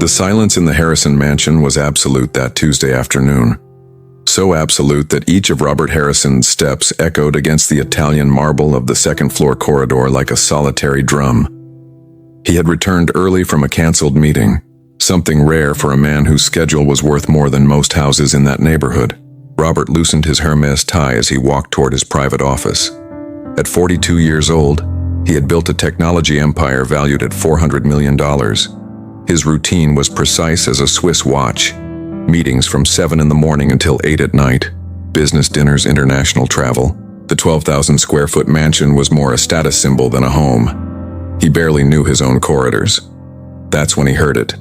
The silence in the Harrison mansion was absolute that Tuesday afternoon. So absolute that each of Robert Harrison's steps echoed against the Italian marble of the second-floor corridor like a solitary drum. He had returned early from a canceled meeting, something rare for a man whose schedule was worth more than most houses in that neighborhood. Robert loosened his Hermes tie as he walked toward his private office. At 42 years old, he had built a technology empire valued at $400 million. His routine was precise as a Swiss watch. Meetings from 7 in the morning until 8 at night. Business dinners, international travel. The 12,000-square-foot mansion was more a status symbol than a home. He barely knew his own corridors. That's when he heard it.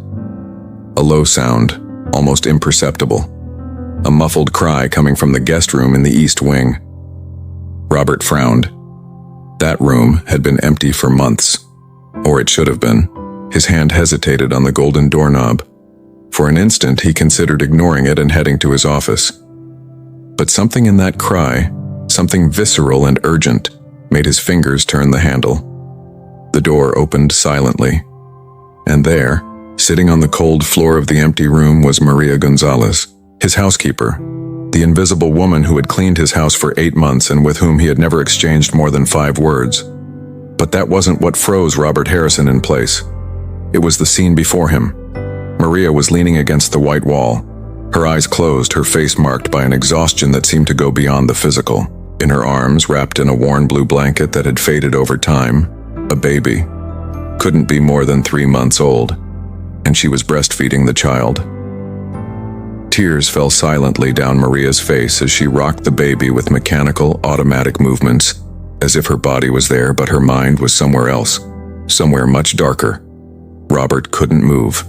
A low sound, almost imperceptible. A muffled cry coming from the guest room in the east wing. Robert frowned. That room had been empty for months. Or it should have been. His hand hesitated on the golden doorknob. For an instant, he considered ignoring it and heading to his office. But something in that cry, something visceral and urgent, made his fingers turn the handle. The door opened silently. And there, sitting on the cold floor of the empty room, was Maria Gonzalez, his housekeeper, the invisible woman who had cleaned his house for 8 months and with whom he had never exchanged more than 5 words. But that wasn't what froze Robert Harrison in place. It was the scene before him. Maria was leaning against the white wall, her eyes closed, her face marked by an exhaustion that seemed to go beyond the physical. In her arms, wrapped in a worn blue blanket that had faded over time, a baby. Couldn't be more than 3 months old, and she was breastfeeding the child. Tears fell silently down Maria's face as she rocked the baby with mechanical, automatic movements, as if her body was there but her mind was somewhere else, somewhere much darker. Robert couldn't move.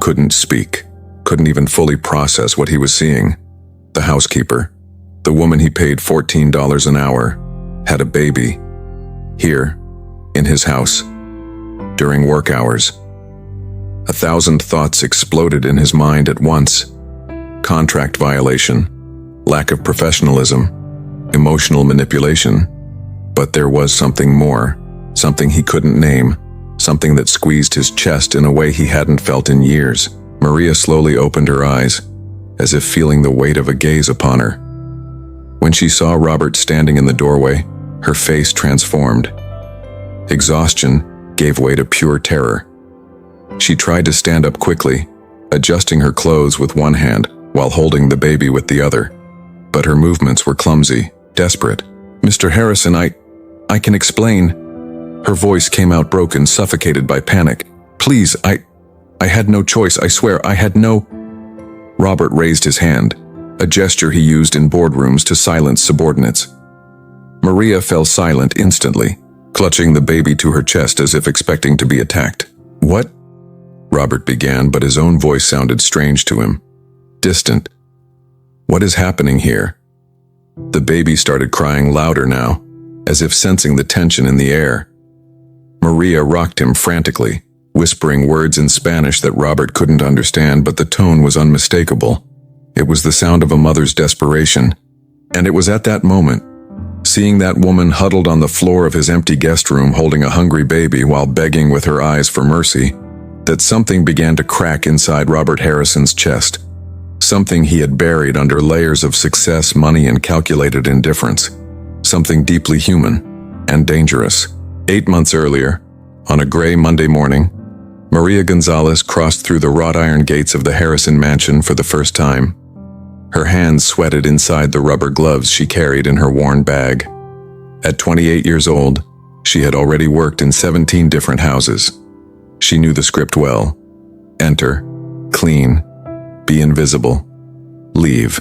Couldn't speak, couldn't even fully process what he was seeing. The housekeeper, the woman he paid $14 an hour, had a baby. Here, in his house, during work hours. 1,000 thoughts exploded in his mind at once. Contract violation, lack of professionalism, emotional manipulation. But there was something more, something he couldn't name. Something that squeezed his chest in a way he hadn't felt in years. Maria slowly opened her eyes, as if feeling the weight of a gaze upon her. When she saw Robert standing in the doorway, her face transformed. Exhaustion gave way to pure terror. She tried to stand up quickly, adjusting her clothes with one hand while holding the baby with the other. But her movements were clumsy, desperate. "Mr. Harrison, I can explain." Her voice came out broken, suffocated by panic. "Please, I had no choice, I swear, I had no—" Robert raised his hand, a gesture he used in boardrooms to silence subordinates. Maria fell silent instantly, clutching the baby to her chest as if expecting to be attacked. "What?" Robert began, but his own voice sounded strange to him. Distant. "What is happening here?" The baby started crying louder now, as if sensing the tension in the air. Maria rocked him frantically, whispering words in Spanish that Robert couldn't understand, but the tone was unmistakable. It was the sound of a mother's desperation. And it was at that moment, seeing that woman huddled on the floor of his empty guest room holding a hungry baby while begging with her eyes for mercy, that something began to crack inside Robert Harrison's chest. Something he had buried under layers of success, money, and calculated indifference. Something deeply human and dangerous. 8 months earlier, on a gray Monday morning, Maria Gonzalez crossed through the wrought iron gates of the Harrison mansion for the first time. Her hands sweated inside the rubber gloves she carried in her worn bag. At 28 years old, she had already worked in 17 different houses. She knew the script well. Enter, clean, be invisible, leave.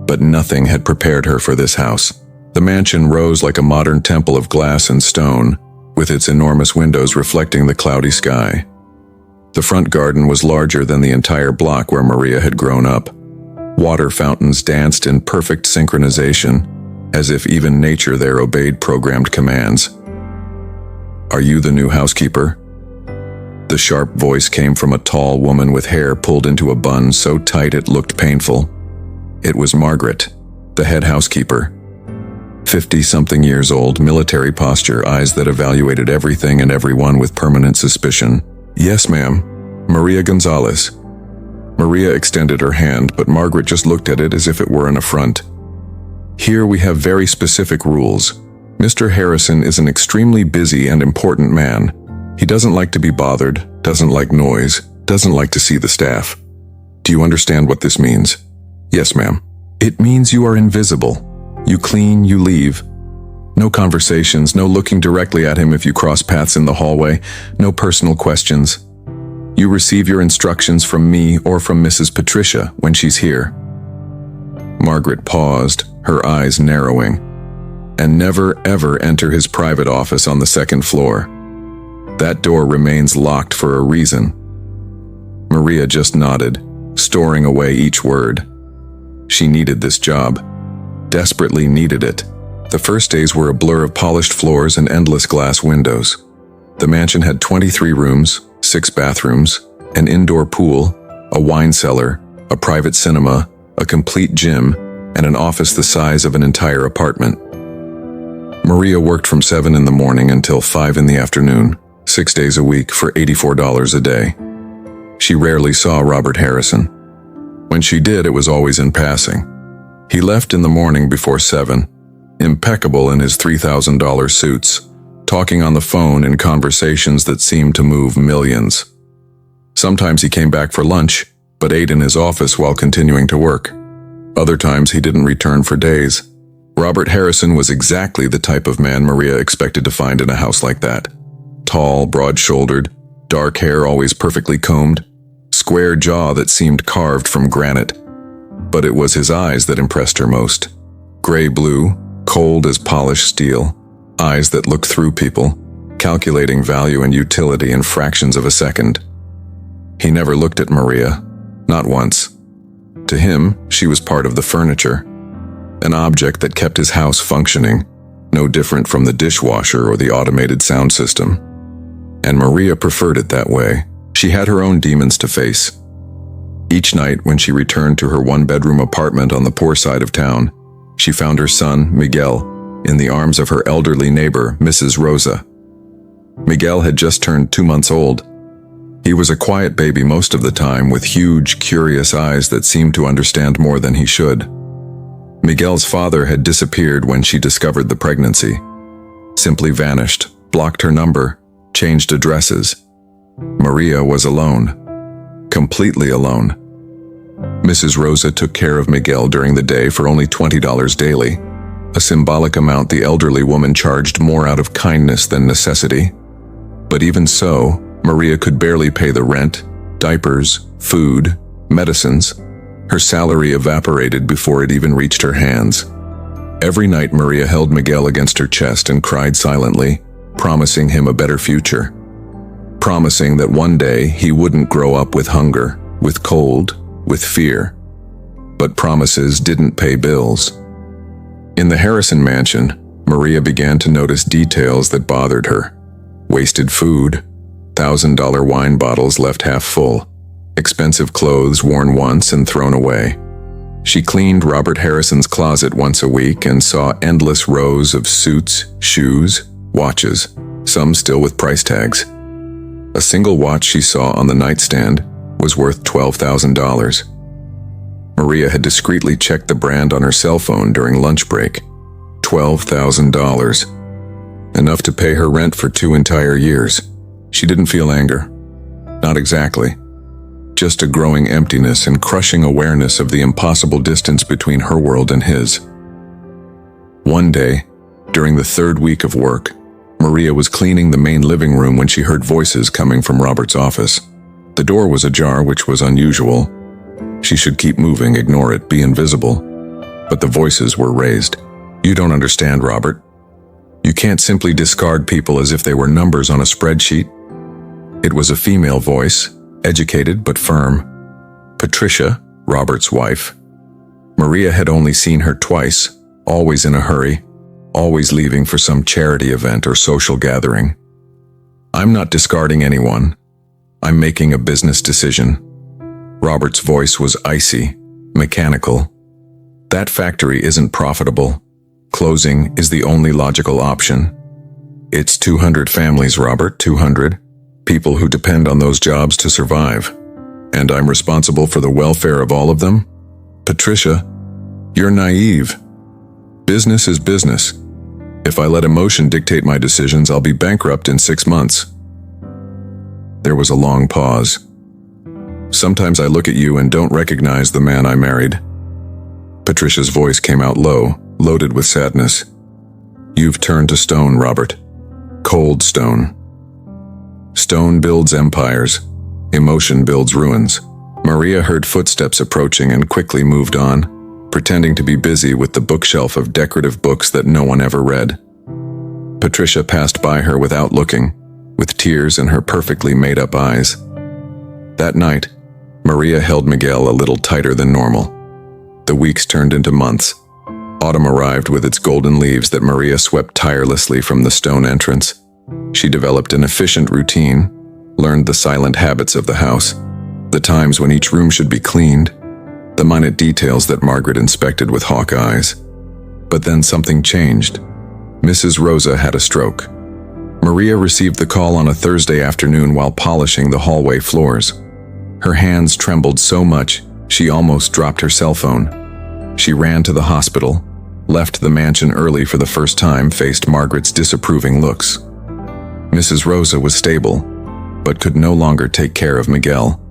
But nothing had prepared her for this house. The mansion rose like a modern temple of glass and stone, with its enormous windows reflecting the cloudy sky. The front garden was larger than the entire block where Maria had grown up. Water fountains danced in perfect synchronization, as if even nature there obeyed programmed commands. "Are you the new housekeeper?" The sharp voice came from a tall woman with hair pulled into a bun so tight it looked painful. It was Margaret, the head housekeeper. 50-something years old, military posture, eyes that evaluated everything and everyone with permanent suspicion. "Yes, ma'am," Maria Gonzalez. Maria extended her hand, but Margaret just looked at it as if it were an affront. Here we have very specific rules. Mr. Harrison is an extremely busy and important man. He doesn't like to be bothered, doesn't like noise, doesn't like to see the staff. Do you understand what this means? Yes, ma'am. It means you are invisible. You clean, you leave. No conversations, no looking directly at him if you cross paths in the hallway, no personal questions. You receive your instructions from me or from Mrs. Patricia when she's here. Margaret paused, her eyes narrowing. And never ever enter his private office on the second floor. That door remains locked for a reason. Maria just nodded, storing away each word. She needed this job. Desperately needed it. The first days were a blur of polished floors and endless glass windows. The mansion had 23 rooms, 6 bathrooms, an indoor pool, a wine cellar, a private cinema, a complete gym, and an office the size of an entire apartment. Maria worked from 7 in the morning until 5 in the afternoon, 6 days a week for $84 a day. She rarely saw Robert Harrison. When she did, it was always in passing. He left in the morning before 7, impeccable in his $3,000 suits, talking on the phone in conversations that seemed to move millions. Sometimes he came back for lunch, but ate in his office while continuing to work. Other times he didn't return for days. Robert Harrison was exactly the type of man Maria expected to find in a house like that. Tall, broad-shouldered, dark hair always perfectly combed, square jaw that seemed carved from granite. But it was his eyes that impressed her most. Gray-blue, cold as polished steel, eyes that looked through people, calculating value and utility in fractions of a second. He never looked at Maria, not once. To him, she was part of the furniture, an object that kept his house functioning, no different from the dishwasher or the automated sound system. And Maria preferred it that way. She had her own demons to face. Each night when she returned to her one-bedroom apartment on the poor side of town, she found her son, Miguel, in the arms of her elderly neighbor, Mrs. Rosa. Miguel had just turned 2 months old. He was a quiet baby most of the time, with huge, curious eyes that seemed to understand more than he should. Miguel's father had disappeared when she discovered the pregnancy. Simply vanished, blocked her number, changed addresses. Maria was alone. Completely alone. Mrs. Rosa took care of Miguel during the day for only $20 daily, a symbolic amount the elderly woman charged more out of kindness than necessity. But even so, Maria could barely pay the rent, diapers, food, medicines. Her salary evaporated before it even reached her hands. Every night Maria held Miguel against her chest and cried silently, promising him a better future. Promising that one day he wouldn't grow up with hunger, with cold, with fear. But promises didn't pay bills. In the Harrison mansion, Maria began to notice details that bothered her. Wasted food, $1,000 wine bottles left half full, expensive clothes worn once and thrown away. She cleaned Robert Harrison's closet once a week and saw endless rows of suits, shoes, watches, some still with price tags. A single watch she saw on the nightstand was worth $12,000. Maria had discreetly checked the brand on her cell phone during lunch break. $12,000. Enough to pay her rent for 2 entire years. She didn't feel anger. Not exactly. Just a growing emptiness and crushing awareness of the impossible distance between her world and his. One day, during the 3rd week of work, Maria was cleaning the main living room when she heard voices coming from Robert's office. The door was ajar, which was unusual. She should keep moving, ignore it, be invisible. But the voices were raised. You don't understand, Robert. You can't simply discard people as if they were numbers on a spreadsheet. It was a female voice, educated but firm. Patricia, Robert's wife. Maria had only seen her twice, always in a hurry, always leaving for some charity event or social gathering. I'm not discarding anyone. I'm making a business decision. Robert's voice was icy, mechanical. That factory isn't profitable. Closing is the only logical option. It's 200 families, Robert, 200. People who depend on those jobs to survive. And I'm responsible for the welfare of all of them? Patricia, you're naive. Business is business. If I let emotion dictate my decisions, I'll be bankrupt in 6 months. There was a long pause. Sometimes I look at you and don't recognize the man I married. Patricia's voice came out low, loaded with sadness. You've turned to stone, Robert. Cold stone. Stone builds empires. Emotion builds ruins. Maria heard footsteps approaching and quickly moved on, pretending to be busy with the bookshelf of decorative books that no one ever read. Patricia passed by her without looking, with tears in her perfectly made-up eyes. That night, Maria held Miguel a little tighter than normal. The weeks turned into months. Autumn arrived with its golden leaves that Maria swept tirelessly from the stone entrance. She developed an efficient routine, learned the silent habits of the house, the times when each room should be cleaned, the minute details that Margaret inspected with hawk eyes. But then something changed. Mrs. Rosa had a stroke. Maria received the call on a Thursday afternoon while polishing the hallway floors. Her hands trembled so much, she almost dropped her cell phone. She ran to the hospital, left the mansion early for the first time, faced Margaret's disapproving looks. Mrs. Rosa was stable, but could no longer take care of Miguel.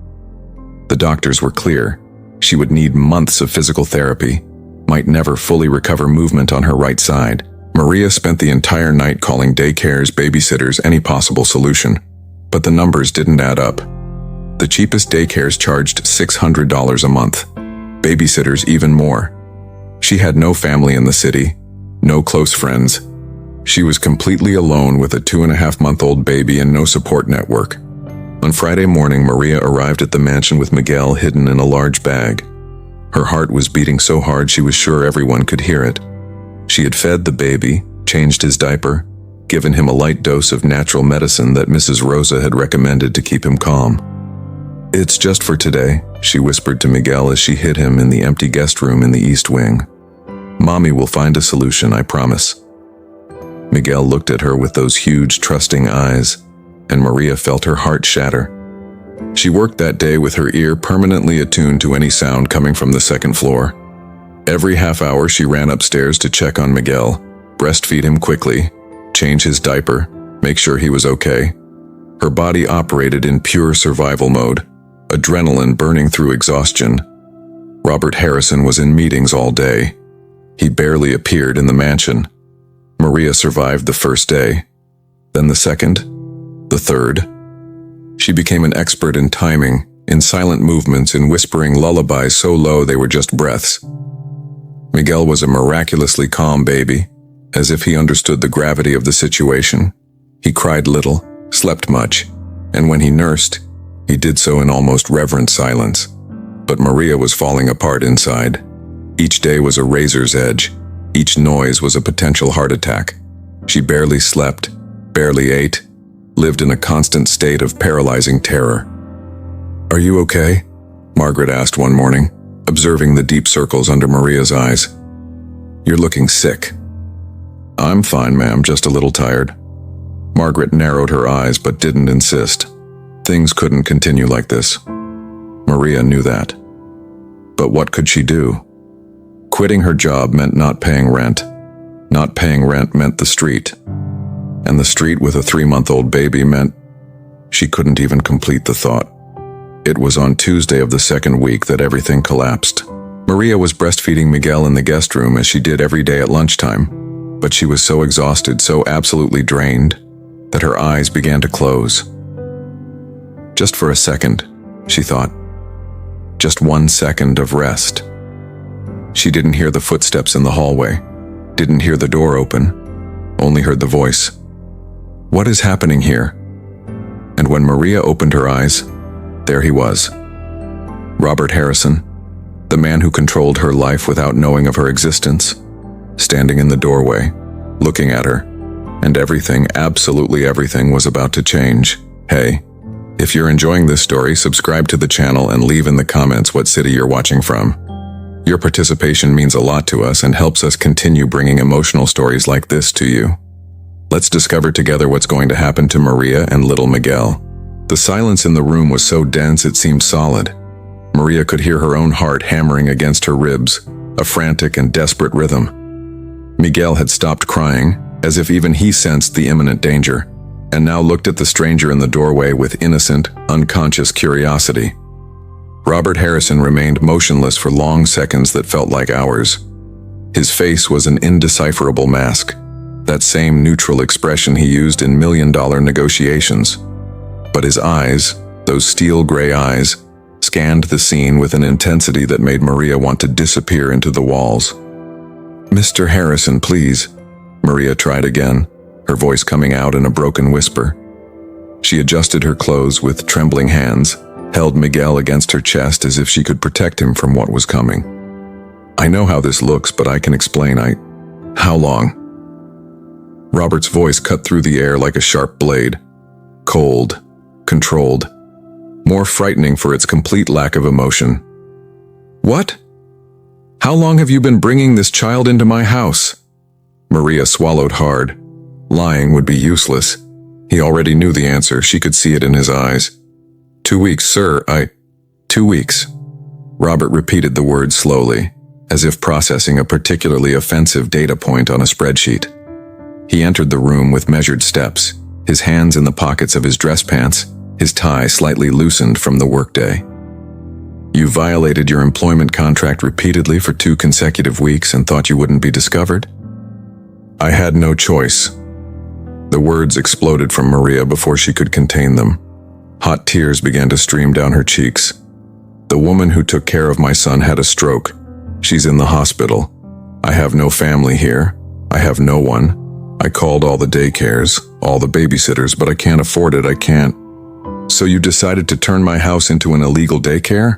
The doctors were clear. She would need months of physical therapy, might never fully recover movement on her right side. Maria spent the entire night calling daycares, babysitters, any possible solution. But the numbers didn't add up. The cheapest daycares charged $600 a month. Babysitters even more. She had no family in the city, no close friends. She was completely alone with a 2.5-month-old baby and no support network. On Friday morning, Maria arrived at the mansion with Miguel hidden in a large bag. Her heart was beating so hard she was sure everyone could hear it. She had fed the baby, changed his diaper, given him a light dose of natural medicine that Mrs. Rosa had recommended to keep him calm. "It's just for today," she whispered to Miguel as she hid him in the empty guest room in the east wing. "Mommy will find a solution, I promise." Miguel looked at her with those huge, trusting eyes, and Maria felt her heart shatter. She worked that day with her ear permanently attuned to any sound coming from the second floor. Every half hour she ran upstairs to check on Miguel, breastfeed him quickly, change his diaper, make sure he was okay. Her body operated in pure survival mode, adrenaline burning through exhaustion. Robert Harrison was in meetings all day. He barely appeared in the mansion. Maria survived the first day, then the second, the third. She became an expert in timing, in silent movements, in whispering lullabies so low they were just breaths. Miguel was a miraculously calm baby, as if he understood the gravity of the situation. He cried little, slept much, and when he nursed, he did so in almost reverent silence. But Maria was falling apart inside. Each day was a razor's edge. Each noise was a potential heart attack. She barely slept, barely ate, lived in a constant state of paralyzing terror. "Are you okay?" Margaret asked one morning, observing the deep circles under Maria's eyes. "You're looking sick." "I'm fine, ma'am, just a little tired." Margaret narrowed her eyes but didn't insist. Things couldn't continue like this. Maria knew that. But what could she do? Quitting her job meant not paying rent. Not paying rent meant the street. And the street with a 3-month-old baby meant she couldn't even complete the thought. It was on Tuesday of the second week that everything collapsed. Maria was breastfeeding Miguel in the guest room as she did every day at lunchtime, but she was so exhausted, so absolutely drained, that her eyes began to close. Just for a second, she thought. Just 1 second of rest. She didn't hear the footsteps in the hallway, didn't hear the door open, only heard the voice. What is happening here? And when Maria opened her eyes, there he was. Robert Harrison, the man who controlled her life without knowing of her existence, standing in the doorway, looking at her, and everything, absolutely everything, was about to change. Hey, if you're enjoying this story, subscribe to the channel and leave in the comments what city you're watching from. Your participation means a lot to us and helps us continue bringing emotional stories like this to you. Let's discover together what's going to happen to Maria and little Miguel. The silence in the room was so dense it seemed solid. Maria could hear her own heart hammering against her ribs, a frantic and desperate rhythm. Miguel had stopped crying, as if even he sensed the imminent danger, and now looked at the stranger in the doorway with innocent, unconscious curiosity. Robert Harrison remained motionless for long seconds that felt like hours. His face was an indecipherable mask, that same neutral expression he used in million-dollar negotiations. But his eyes, those steel-gray eyes, scanned the scene with an intensity that made Maria want to disappear into the walls. "Mr. Harrison, please," Maria tried again, her voice coming out in a broken whisper. She adjusted her clothes with trembling hands, held Miguel against her chest as if she could protect him from what was coming. "I know how this looks, but I can explain. How long?" Robert's voice cut through the air like a sharp blade. Cold, controlled, more frightening for its complete lack of emotion. "What? How long have you been bringing this child into my house?" Maria swallowed hard. Lying would be useless. He already knew the answer. She could see it in his eyes. 2 weeks, sir. 2 weeks. Robert repeated the words slowly, as if processing a particularly offensive data point on a spreadsheet. He entered the room with measured steps, his hands in the pockets of his dress pants, his tie slightly loosened from the workday. "You violated your employment contract repeatedly for 2 consecutive weeks and thought you wouldn't be discovered?" "I had no choice." The words exploded from Maria before she could contain them. Hot tears began to stream down her cheeks. "The woman who took care of my son had a stroke. She's in the hospital. I have no family here. I have no one. I called all the daycares, all the babysitters, but I can't afford it. I can't." "So you decided to turn my house into an illegal daycare?"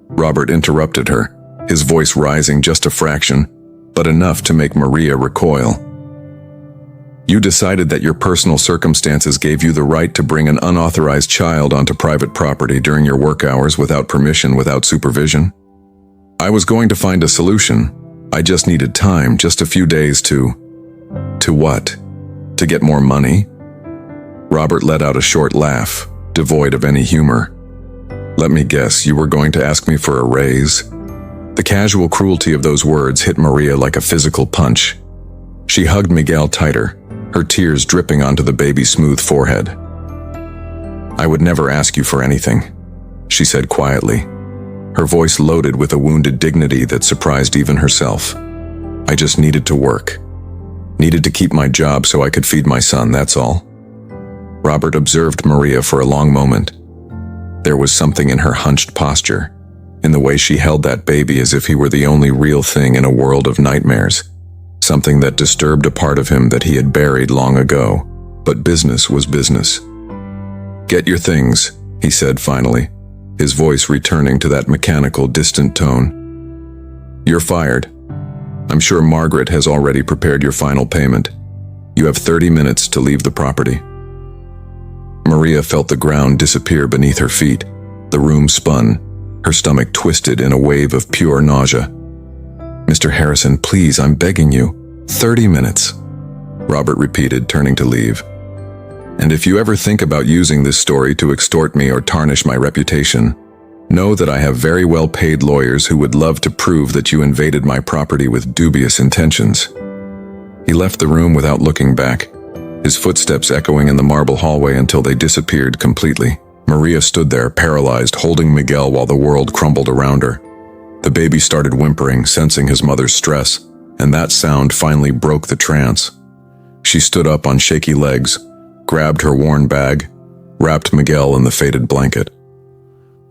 Robert interrupted her, his voice rising just a fraction, but enough to make Maria recoil. "You decided that your personal circumstances gave you the right to bring an unauthorized child onto private property during your work hours without permission, without supervision? I was going to find a solution. I just needed time, just a few days to what? To get more money?" Robert let out a short laugh, devoid of any humor. "Let me guess, you were going to ask me for a raise?" The casual cruelty of those words hit Maria like a physical punch. She hugged Miguel tighter, her tears dripping onto the baby's smooth forehead. "I would never ask you for anything," she said quietly, her voice loaded with a wounded dignity that surprised even herself. "I just needed to work. Needed to keep my job so I could feed my son, that's all." Robert observed Maria for a long moment. There was something in her hunched posture, in the way she held that baby as if he were the only real thing in a world of nightmares. Something that disturbed a part of him that he had buried long ago. But business was business. "Get your things," he said finally, his voice returning to that mechanical, distant tone. "You're fired. I'm sure Margaret has already prepared your final payment. You have 30 minutes to leave the property." Maria felt the ground disappear beneath her feet. The room spun, her stomach twisted in a wave of pure nausea. "Mr. Harrison, please, I'm begging you. 30 minutes," Robert repeated, turning to leave. "And if you ever think about using this story to extort me or tarnish my reputation, know that I have very well-paid lawyers who would love to prove that you invaded my property with dubious intentions." He left the room without looking back, his footsteps echoing in the marble hallway until they disappeared completely. Maria stood there, paralyzed, holding Miguel while the world crumbled around her. The baby started whimpering, sensing his mother's stress, and that sound finally broke the trance. She stood up on shaky legs, grabbed her worn bag, wrapped Miguel in the faded blanket.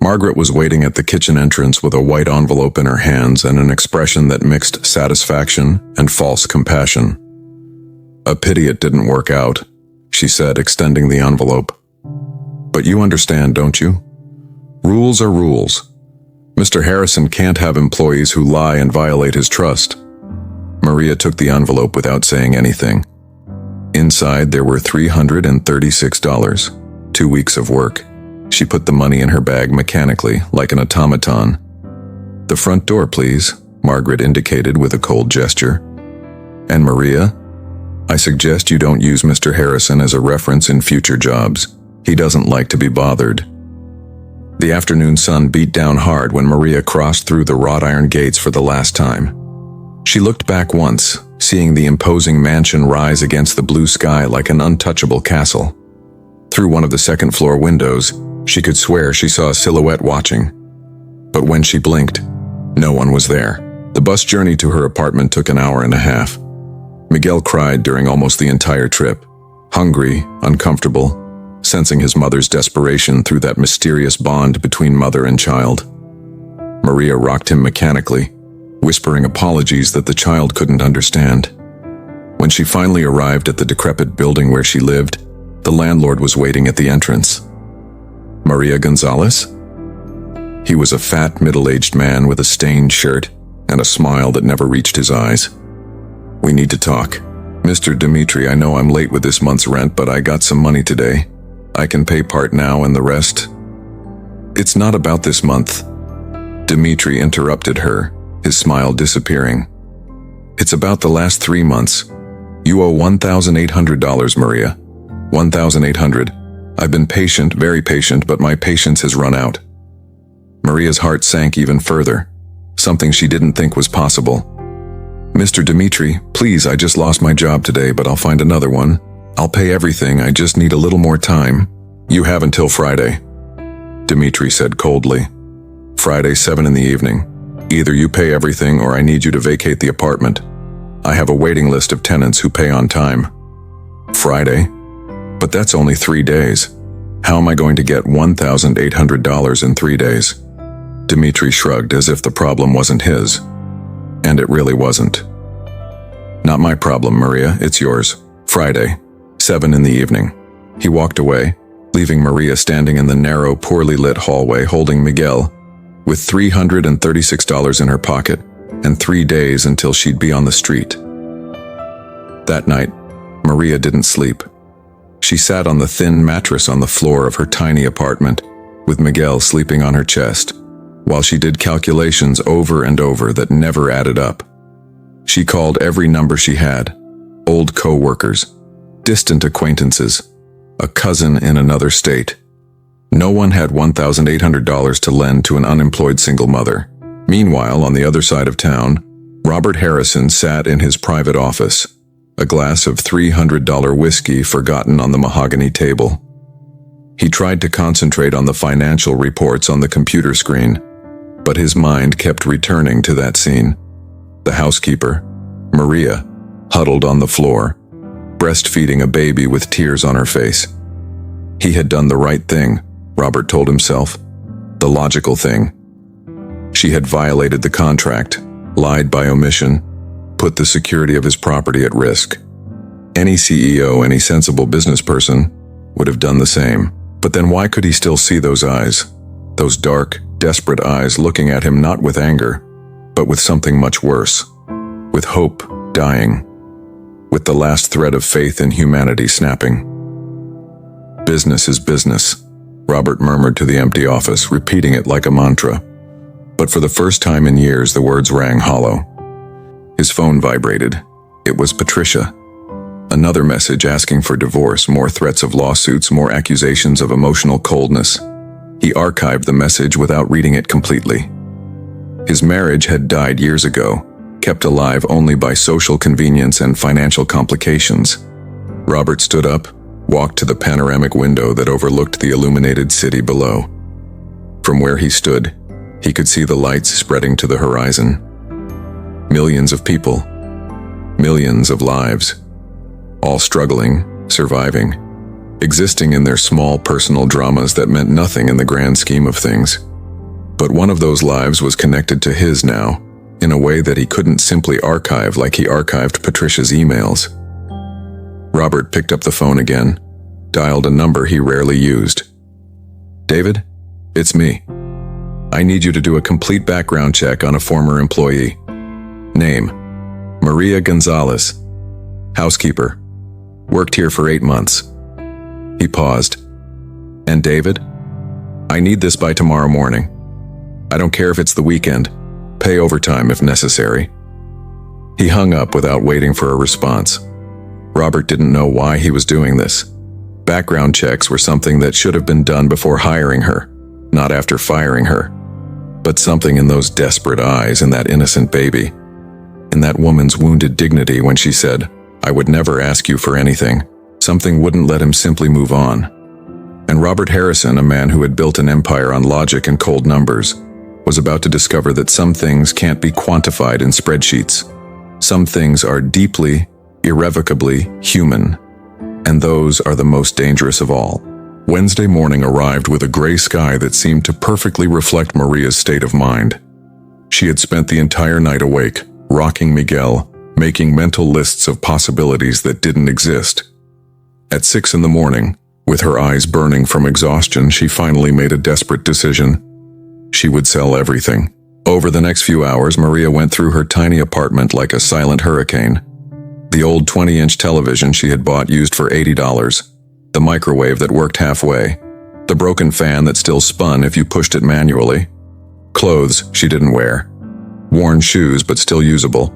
Margaret was waiting at the kitchen entrance with a white envelope in her hands and an expression that mixed satisfaction and false compassion. "A pity it didn't work out," she said, extending the envelope. "But you understand, don't you? Rules are rules. Mr. Harrison can't have employees who lie and violate his trust." Maria took the envelope without saying anything. Inside there were $336, 2 weeks of work. She put the money in her bag mechanically, like an automaton. "The front door, please," Margaret indicated with a cold gesture. "And Maria, I suggest you don't use Mr. Harrison as a reference in future jobs. He doesn't like to be bothered. The afternoon sun beat down hard when Maria crossed through the wrought iron gates for the last time. She looked back once, seeing the imposing mansion rise against the blue sky like an untouchable castle. Through one of the second-floor windows, she could swear she saw a silhouette watching. But when she blinked, no one was there. The bus journey to her apartment took an hour and a half. Miguel cried during almost the entire trip, hungry, uncomfortable, sensing his mother's desperation through that mysterious bond between mother and child. Maria rocked him mechanically, whispering apologies that the child couldn't understand. When she finally arrived at the decrepit building where she lived, the landlord was waiting at the entrance. Maria Gonzalez? He was a fat, middle-aged man with a stained shirt and a smile that never reached his eyes. "We need to talk. Mr. Dimitri, I know I'm late with this month's rent, but I got some money today. I can pay part now and the rest." "It's not about this month." Dimitri interrupted her, his smile disappearing. "It's about the last 3 months. You owe $1,800, Maria. $1,800. I've been patient, very patient, but my patience has run out." Maria's heart sank even further, something she didn't think was possible. "Mr. Dimitri, please, I just lost my job today, but I'll find another one. I'll pay everything, I just need a little more time." "You have until Friday," Dimitri said coldly. "Friday, 7 in the evening. Either you pay everything or I need you to vacate the apartment. I have a waiting list of tenants who pay on time." "Friday? But that's only 3 days. How am I going to get $1,800 in 3 days?" Dimitri shrugged as if the problem wasn't his. And it really wasn't. "Not my problem, Maria, it's yours. Friday, 7 in the evening." He walked away, leaving Maria standing in the narrow, poorly lit hallway holding Miguel, with $336 in her pocket and 3 days until she'd be on the street. That night, Maria didn't sleep. She sat on the thin mattress on the floor of her tiny apartment, with Miguel sleeping on her chest, while she did calculations over and over that never added up. She called every number she had: old co-workers, distant acquaintances, a cousin in another state. No one had $1,800 to lend to an unemployed single mother. Meanwhile, on the other side of town, Robert Harrison sat in his private office, a glass of $300 whiskey forgotten on the mahogany table. He tried to concentrate on the financial reports on the computer screen, but his mind kept returning to that scene. The housekeeper, Maria, huddled on the floor, breastfeeding a baby with tears on her face. He had done the right thing, Robert told himself, the logical thing. She had violated the contract, lied by omission, put the security of his property at risk. Any CEO, any sensible business person, would have done the same. But then why could he still see those eyes? Those dark, desperate eyes looking at him not with anger, but with something much worse. With hope dying. With the last thread of faith in humanity snapping. "Business is business," Robert murmured to the empty office, repeating it like a mantra. But for the first time in years, the words rang hollow. His phone vibrated. It was Patricia. Another message asking for divorce, more threats of lawsuits, more accusations of emotional coldness. He archived the message without reading it completely. His marriage had died years ago, kept alive only by social convenience and financial complications. Robert stood up, walked to the panoramic window that overlooked the illuminated city below. From where he stood, he could see the lights spreading to the horizon. Millions of people, millions of lives, all struggling, surviving, existing in their small personal dramas that meant nothing in the grand scheme of things. But one of those lives was connected to his now, in a way that he couldn't simply archive like he archived Patricia's emails. Robert picked up the phone again, dialed a number he rarely used. "David, it's me. I need you to do a complete background check on a former employee. Name, Maria Gonzalez. Housekeeper. Worked here for 8 months." He paused. "And David? I need this by tomorrow morning. I don't care if it's the weekend. Pay overtime if necessary." He hung up without waiting for a response. Robert didn't know why he was doing this. Background checks were something that should have been done before hiring her, not after firing her. But something in those desperate eyes and that innocent baby, in that woman's wounded dignity when she said, "I would never ask you for anything," something wouldn't let him simply move on. And Robert Harrison, a man who had built an empire on logic and cold numbers, was about to discover that some things can't be quantified in spreadsheets. Some things are deeply, irrevocably human, and those are the most dangerous of all. Wednesday morning arrived with a gray sky that seemed to perfectly reflect Maria's state of mind. She had spent the entire night awake, rocking Miguel, making mental lists of possibilities that didn't exist. At 6 in the morning, with her eyes burning from exhaustion, she finally made a desperate decision. She would sell everything. Over the next few hours, Maria went through her tiny apartment like a silent hurricane. The old 20-inch television she had bought used for $80, the microwave that worked halfway, the broken fan that still spun if you pushed it manually, clothes she didn't wear, worn shoes but still usable,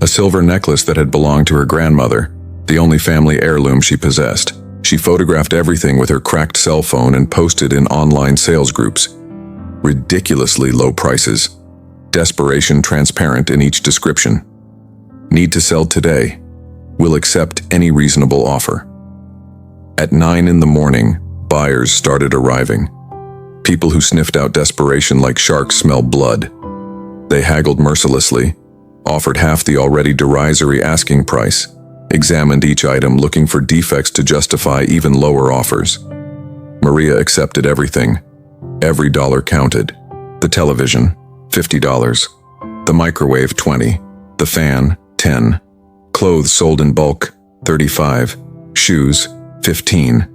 a silver necklace that had belonged to her grandmother, the only family heirloom she possessed. She photographed everything with her cracked cell phone and posted in online sales groups. Ridiculously low prices. Desperation transparent in each description. Need to sell today. Will accept any reasonable offer. At 9 in the morning, buyers started arriving. People who sniffed out desperation like sharks smell blood. They haggled mercilessly, offered half the already derisory asking price, examined each item looking for defects to justify even lower offers. Maria accepted everything. Every dollar counted. The television, $50. The microwave, $20. The fan, $10. Clothes sold in bulk, $35. Shoes, $15.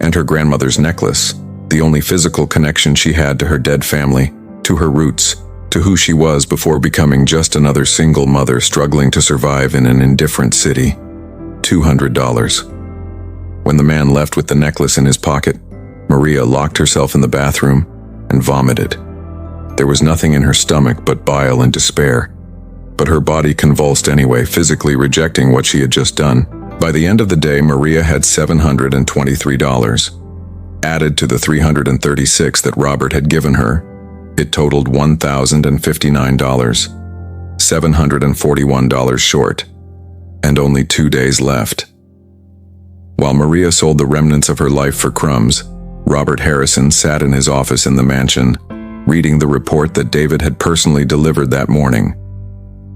And her grandmother's necklace, the only physical connection she had to her dead family, to her roots, to who she was before becoming just another single mother struggling to survive in an indifferent city. $200. When the man left with the necklace in his pocket, Maria locked herself in the bathroom and vomited. There was nothing in her stomach but bile and despair, but her body convulsed anyway, physically rejecting what she had just done. By the end of the day, Maria had $723. Added to the $336 that Robert had given her, it totaled $1,059. $741 short, and only 2 days left. While Maria sold the remnants of her life for crumbs, Robert Harrison sat in his office in the mansion, reading the report that David had personally delivered that morning.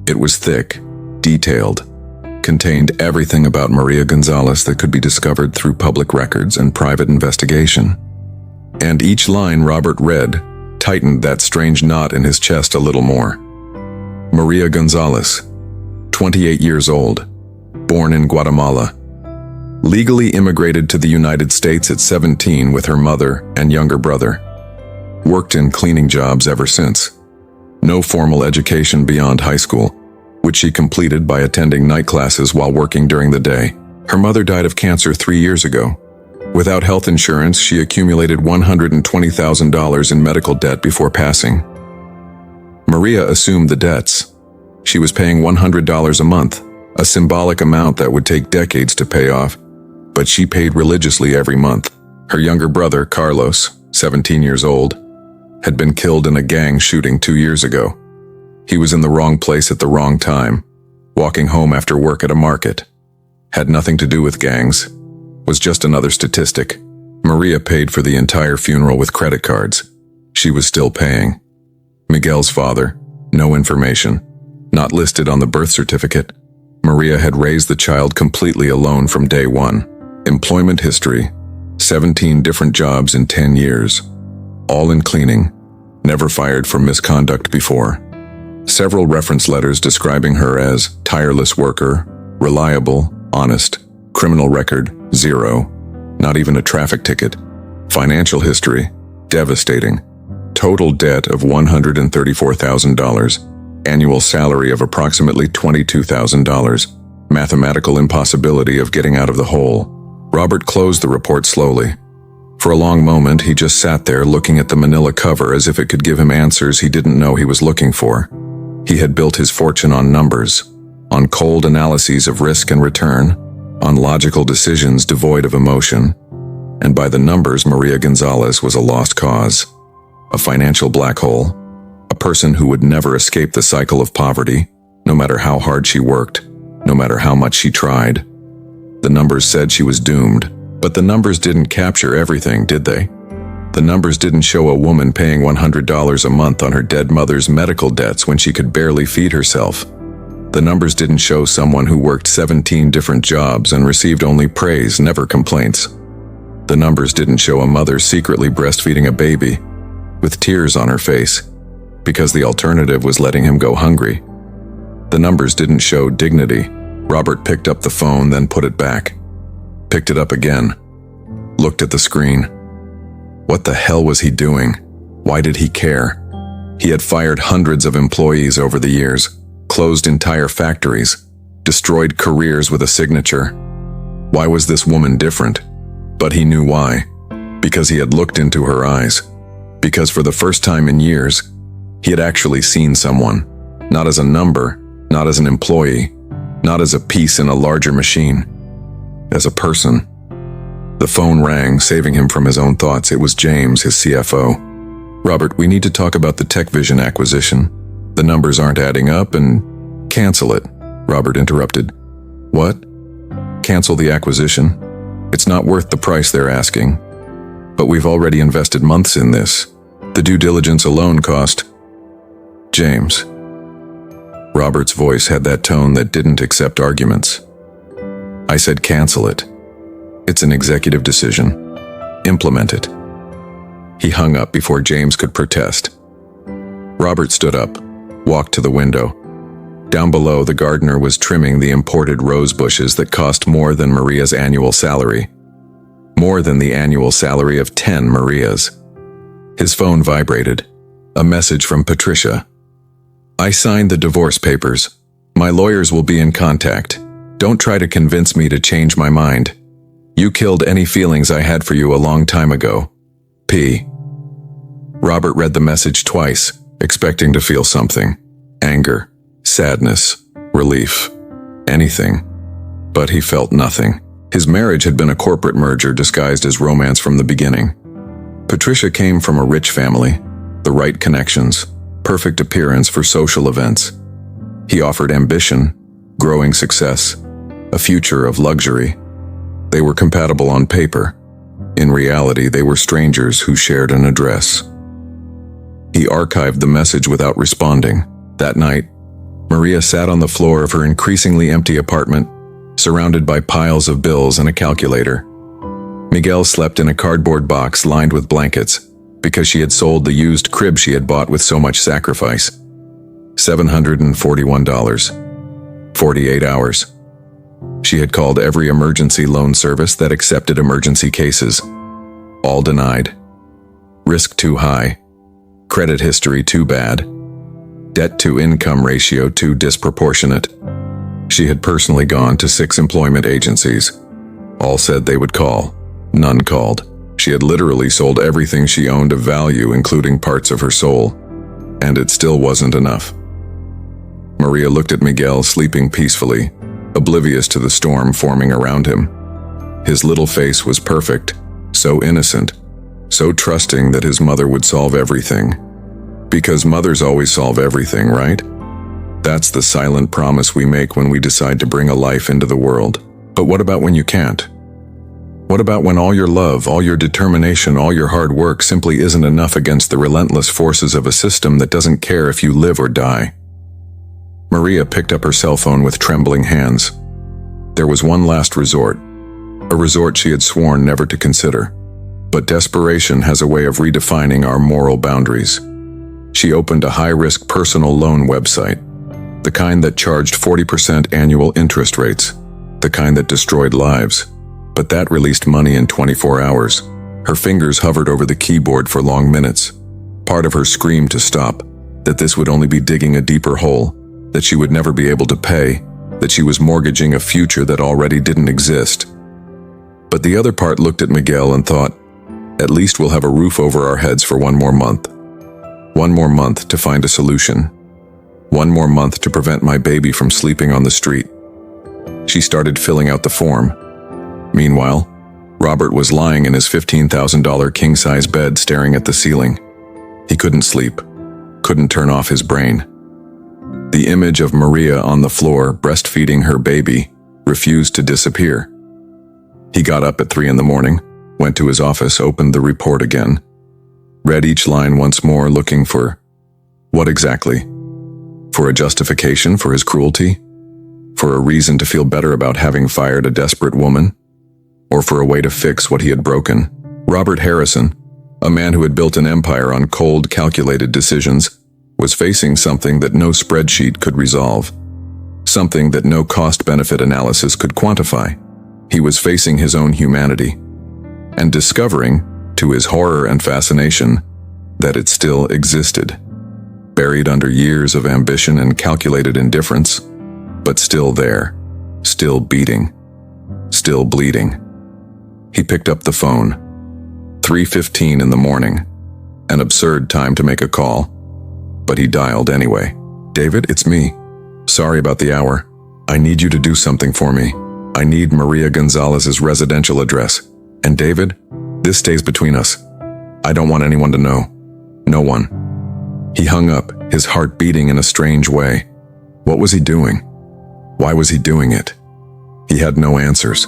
It was thick, detailed, contained everything about Maria Gonzalez that could be discovered through public records and private investigation. And each line Robert read tightened that strange knot in his chest a little more. Maria Gonzalez, 28 years old, born in Guatemala. Legally immigrated to the United States at 17 with her mother and younger brother. Worked in cleaning jobs ever since. No formal education beyond high school, which she completed by attending night classes while working during the day. Her mother died of cancer 3 years ago. Without health insurance, she accumulated $120,000 in medical debt before passing. Maria assumed the debts. She was paying $100 a month, a symbolic amount that would take decades to pay off, but she paid religiously every month. Her younger brother, Carlos, 17 years old, had been killed in a gang shooting 2 years ago. He was in the wrong place at the wrong time, walking home after work at a market. Had nothing to do with gangs, was just another statistic. Maria paid for the entire funeral with credit cards. She was still paying. Miguel's father, no information, not listed on the birth certificate. Maria had raised the child completely alone from day one. Employment history, 17 different jobs in 10 years, all in cleaning, never fired for misconduct before. Several reference letters describing her as tireless worker, reliable, honest, criminal record, 0, not even a traffic ticket. Financial history, devastating. Total debt of $134,000, annual salary of approximately $22,000, mathematical impossibility of getting out of the hole. Robert closed the report slowly. For a long moment, he just sat there looking at the manila cover as if it could give him answers he didn't know he was looking for. He had built his fortune on numbers, on cold analyses of risk and return, on logical decisions devoid of emotion, and by the numbers, Maria Gonzalez was a lost cause, a financial black hole, a person who would never escape the cycle of poverty, no matter how hard she worked, no matter how much she tried. The numbers said she was doomed, but the numbers didn't capture everything, did they? The numbers didn't show a woman paying $100 a month on her dead mother's medical debts when she could barely feed herself. The numbers didn't show someone who worked 17 different jobs and received only praise, never complaints. The numbers didn't show a mother secretly breastfeeding a baby, with tears on her face, because the alternative was letting him go hungry. The numbers didn't show dignity. Robert picked up the phone, then put it back. Picked it up again. Looked at the screen. What the hell was he doing? Why did he care? He had fired hundreds of employees over the years, closed entire factories, destroyed careers with a signature. Why was this woman different? But he knew why. Because he had looked into her eyes. Because for the first time in years, he had actually seen someone. Not as a number, not as an employee, not as a piece in a larger machine. As a person. The phone rang, saving him from his own thoughts. It was James, his CFO. "Robert, we need to talk about the TechVision acquisition. The numbers aren't adding up and..." "Cancel it," Robert interrupted. "What? Cancel the acquisition? It's not worth the price they're asking. But we've already invested months in this. The due diligence alone cost..." "James." Robert's voice had that tone that didn't accept arguments. "I said cancel it. It's an executive decision. Implement it." He hung up before James could protest. Robert stood up, walked to the window. Down below, the gardener was trimming the imported rose bushes that cost more than Maria's annual salary. More than the annual salary of 10 Marias. His phone vibrated. A message from Patricia. "I signed the divorce papers. My lawyers will be in contact. Don't try to convince me to change my mind. You killed any feelings I had for you a long time ago. P." Robert read the message twice, expecting to feel something. Anger, sadness, relief, anything. But he felt nothing. His marriage had been a corporate merger disguised as romance from the beginning. Patricia came from a rich family, the right connections, perfect appearance for social events. He offered ambition, growing success, a future of luxury. They were compatible on paper. In reality, they were strangers who shared an address. He archived the message without responding. That night, Maria sat on the floor of her increasingly empty apartment, surrounded by piles of bills and a calculator. Miguel slept in a cardboard box lined with blankets, because she had sold the used crib she had bought with so much sacrifice. $741. 48 hours. She had called every emergency loan service that accepted emergency cases. All denied. Risk too high. Credit history too bad. Debt-to-income ratio too disproportionate. She had personally gone to 6 employment agencies. All said they would call. None called. She had literally sold everything she owned of value, including parts of her soul. And it still wasn't enough. Maria looked at Miguel sleeping peacefully, oblivious to the storm forming around him. His little face was perfect, so innocent, so trusting that his mother would solve everything. Because mothers always solve everything, right? That's the silent promise we make when we decide to bring a life into the world. But what about when you can't? What about when all your love, all your determination, all your hard work simply isn't enough against the relentless forces of a system that doesn't care if you live or die? Maria picked up her cell phone with trembling hands. There was one last resort, a resort she had sworn never to consider. But desperation has a way of redefining our moral boundaries. She opened a high-risk personal loan website, the kind that charged 40% annual interest rates, the kind that destroyed lives. But that released money in 24 hours. Her fingers hovered over the keyboard for long minutes. Part of her screamed to stop, that this would only be digging a deeper hole, that she would never be able to pay, that she was mortgaging a future that already didn't exist. But the other part looked at Miguel and thought, at least we'll have a roof over our heads for one more month. One more month to find a solution. One more month to prevent my baby from sleeping on the street. She started filling out the form. Meanwhile, Robert was lying in his $15,000 king-size bed staring at the ceiling. He couldn't sleep, couldn't turn off his brain. The image of Maria on the floor, breastfeeding her baby, refused to disappear. He got up at 3 a.m, went to his office, opened the report again, read each line once more, looking for what exactly? For a justification for his cruelty? For a reason to feel better about having fired a desperate woman? Or for a way to fix what he had broken? Robert Harrison, a man who had built an empire on cold, calculated decisions, was facing something that no spreadsheet could resolve. Something that no cost-benefit analysis could quantify. He was facing his own humanity, and discovering, to his horror and fascination, that it still existed. Buried under years of ambition and calculated indifference, but still there, still beating, still bleeding. He picked up the phone. 3:15 a.m, an absurd time to make a call, but he dialed anyway. "David, it's me. Sorry about the hour. I need you to do something for me. I need Maria Gonzalez's residential address. And David, this stays between us. I don't want anyone to know. No one." He hung up, his heart beating in a strange way. What was he doing? Why was he doing it? He had no answers.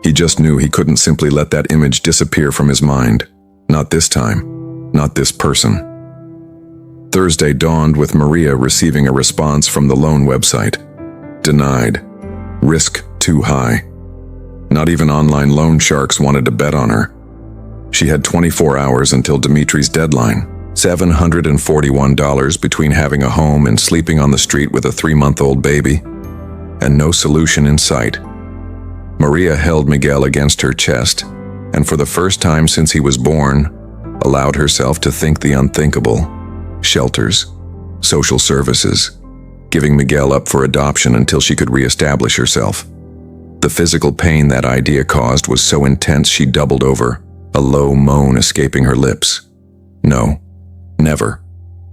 He just knew he couldn't simply let that image disappear from his mind. Not this time. Not this person. Thursday dawned with Maria receiving a response from the loan website. Denied. Risk too high. Not even online loan sharks wanted to bet on her. She had 24 hours until Dimitri's deadline. $741 between having a home and sleeping on the street with a 3-month-old baby. And no solution in sight. Maria held Miguel against her chest, and for the first time since he was born, allowed herself to think the unthinkable. Shelters, social services, giving Miguel up for adoption until she could reestablish herself. The physical pain that idea caused was so intense she doubled over, a low moan escaping her lips. No, never.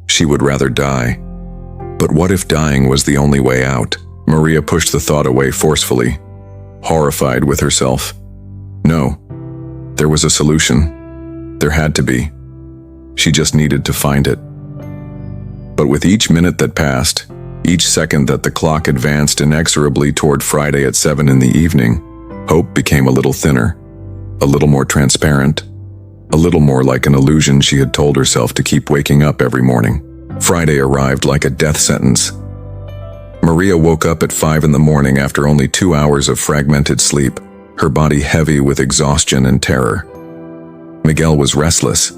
She would rather die. But what if dying was the only way out? Maria pushed the thought away forcefully, horrified with herself. No, there was a solution. There had to be. She just needed to find it. But with each minute that passed, each second that the clock advanced inexorably toward Friday at 7 p.m, hope became a little thinner, a little more transparent, a little more like an illusion she had told herself to keep waking up every morning. Friday arrived like a death sentence. Maria woke up at 5 a.m. after only 2 hours of fragmented sleep, her body heavy with exhaustion and terror. Miguel was restless,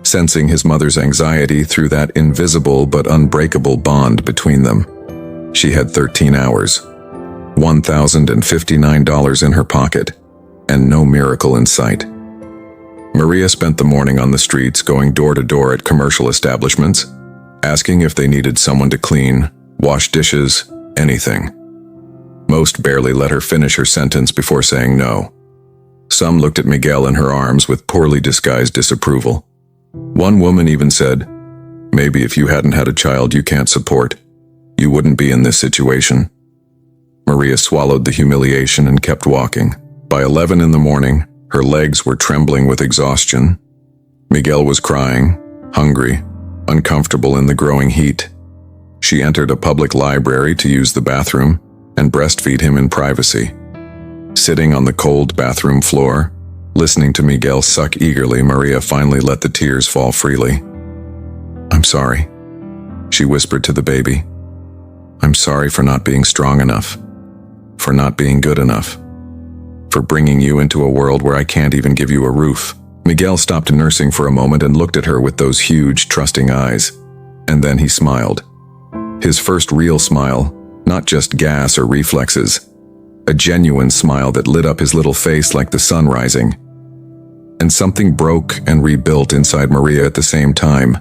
sensing his mother's anxiety through that invisible but unbreakable bond between them. She had 13 hours, $1,059 in her pocket, and no miracle in sight. Maria spent the morning on the streets, going door to door at commercial establishments, asking if they needed someone to clean, wash dishes, anything. Most barely let her finish her sentence before saying no. Some looked at Miguel in her arms with poorly disguised disapproval. One woman even said, "Maybe if you hadn't had a child you can't support, you wouldn't be in this situation." Maria swallowed the humiliation and kept walking. By 11 a.m, her legs were trembling with exhaustion. Miguel was crying, hungry, uncomfortable in the growing heat. She entered a public library to use the bathroom and breastfeed him in privacy. Sitting on the cold bathroom floor, listening to Miguel suck eagerly, Maria finally let the tears fall freely. "I'm sorry," she whispered to the baby. "I'm sorry for not being strong enough, for not being good enough, for bringing you into a world where I can't even give you a roof." Miguel stopped nursing for a moment and looked at her with those huge, trusting eyes. And then he smiled. His first real smile, not just gas or reflexes. A genuine smile that lit up his little face like the sun rising. And something broke and rebuilt inside Maria at the same time.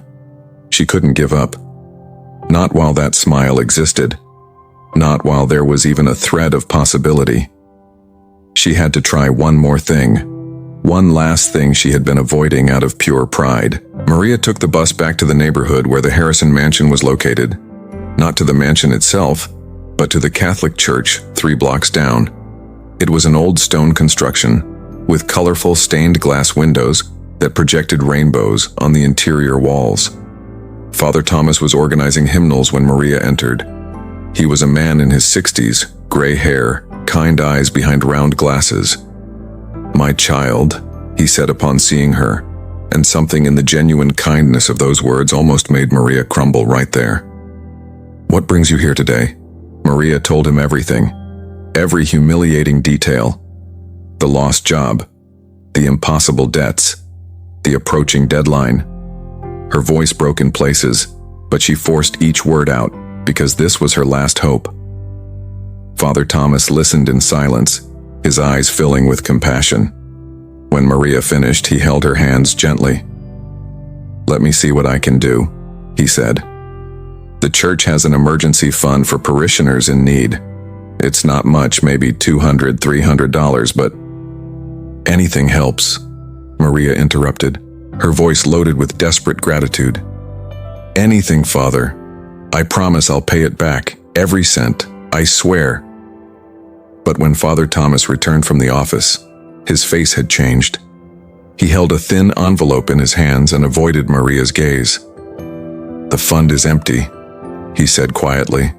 She couldn't give up. Not while that smile existed. Not while there was even a thread of possibility. She had to try one more thing. One last thing she had been avoiding out of pure pride. Maria took the bus back to the neighborhood where the Harrison mansion was located. Not to the mansion itself, but to the Catholic church 3 blocks down. It was an old stone construction with colorful stained glass windows that projected rainbows on the interior walls. Father Thomas was organizing hymnals when Maria entered. He was a man in his 60s, gray hair, kind eyes behind round glasses. "My child," he said upon seeing her, and something in the genuine kindness of those words almost made Maria crumble right there. "What brings you here today?" Maria told him everything, every humiliating detail. The lost job, the impossible debts, the approaching deadline. Her voice broke in places, but she forced each word out because this was her last hope. Father Thomas listened in silence, his eyes filling with compassion. When Maria finished, he held her hands gently. "Let me see what I can do," he said. "The church has an emergency fund for parishioners in need. It's not much, maybe $200, $300, but—" "Anything helps," Maria interrupted, her voice loaded with desperate gratitude. "Anything, Father. I promise I'll pay it back, every cent, I swear." But when Father Thomas returned from the office, his face had changed. He held a thin envelope in his hands and avoided Maria's gaze. "The fund is empty," he said quietly.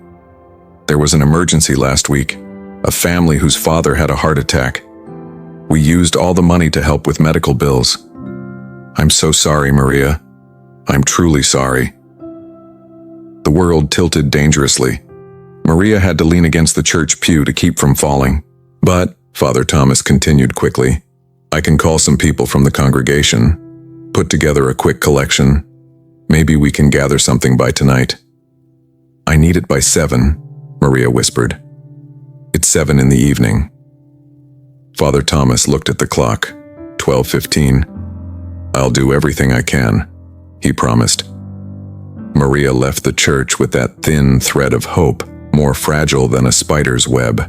"There was an emergency last week, a family whose father had a heart attack. We used all the money to help with medical bills. I'm so sorry, Maria. I'm truly sorry." The world tilted dangerously. Maria had to lean against the church pew to keep from falling. "But," Father Thomas continued quickly, "I can call some people from the congregation, put together a quick collection. Maybe we can gather something by tonight." "I need it by 7, Maria whispered. "It's 7 in the evening." Father Thomas looked at the clock. 12:15. "I'll do everything I can," he promised. Maria left the church with that thin thread of hope, more fragile than a spider's web.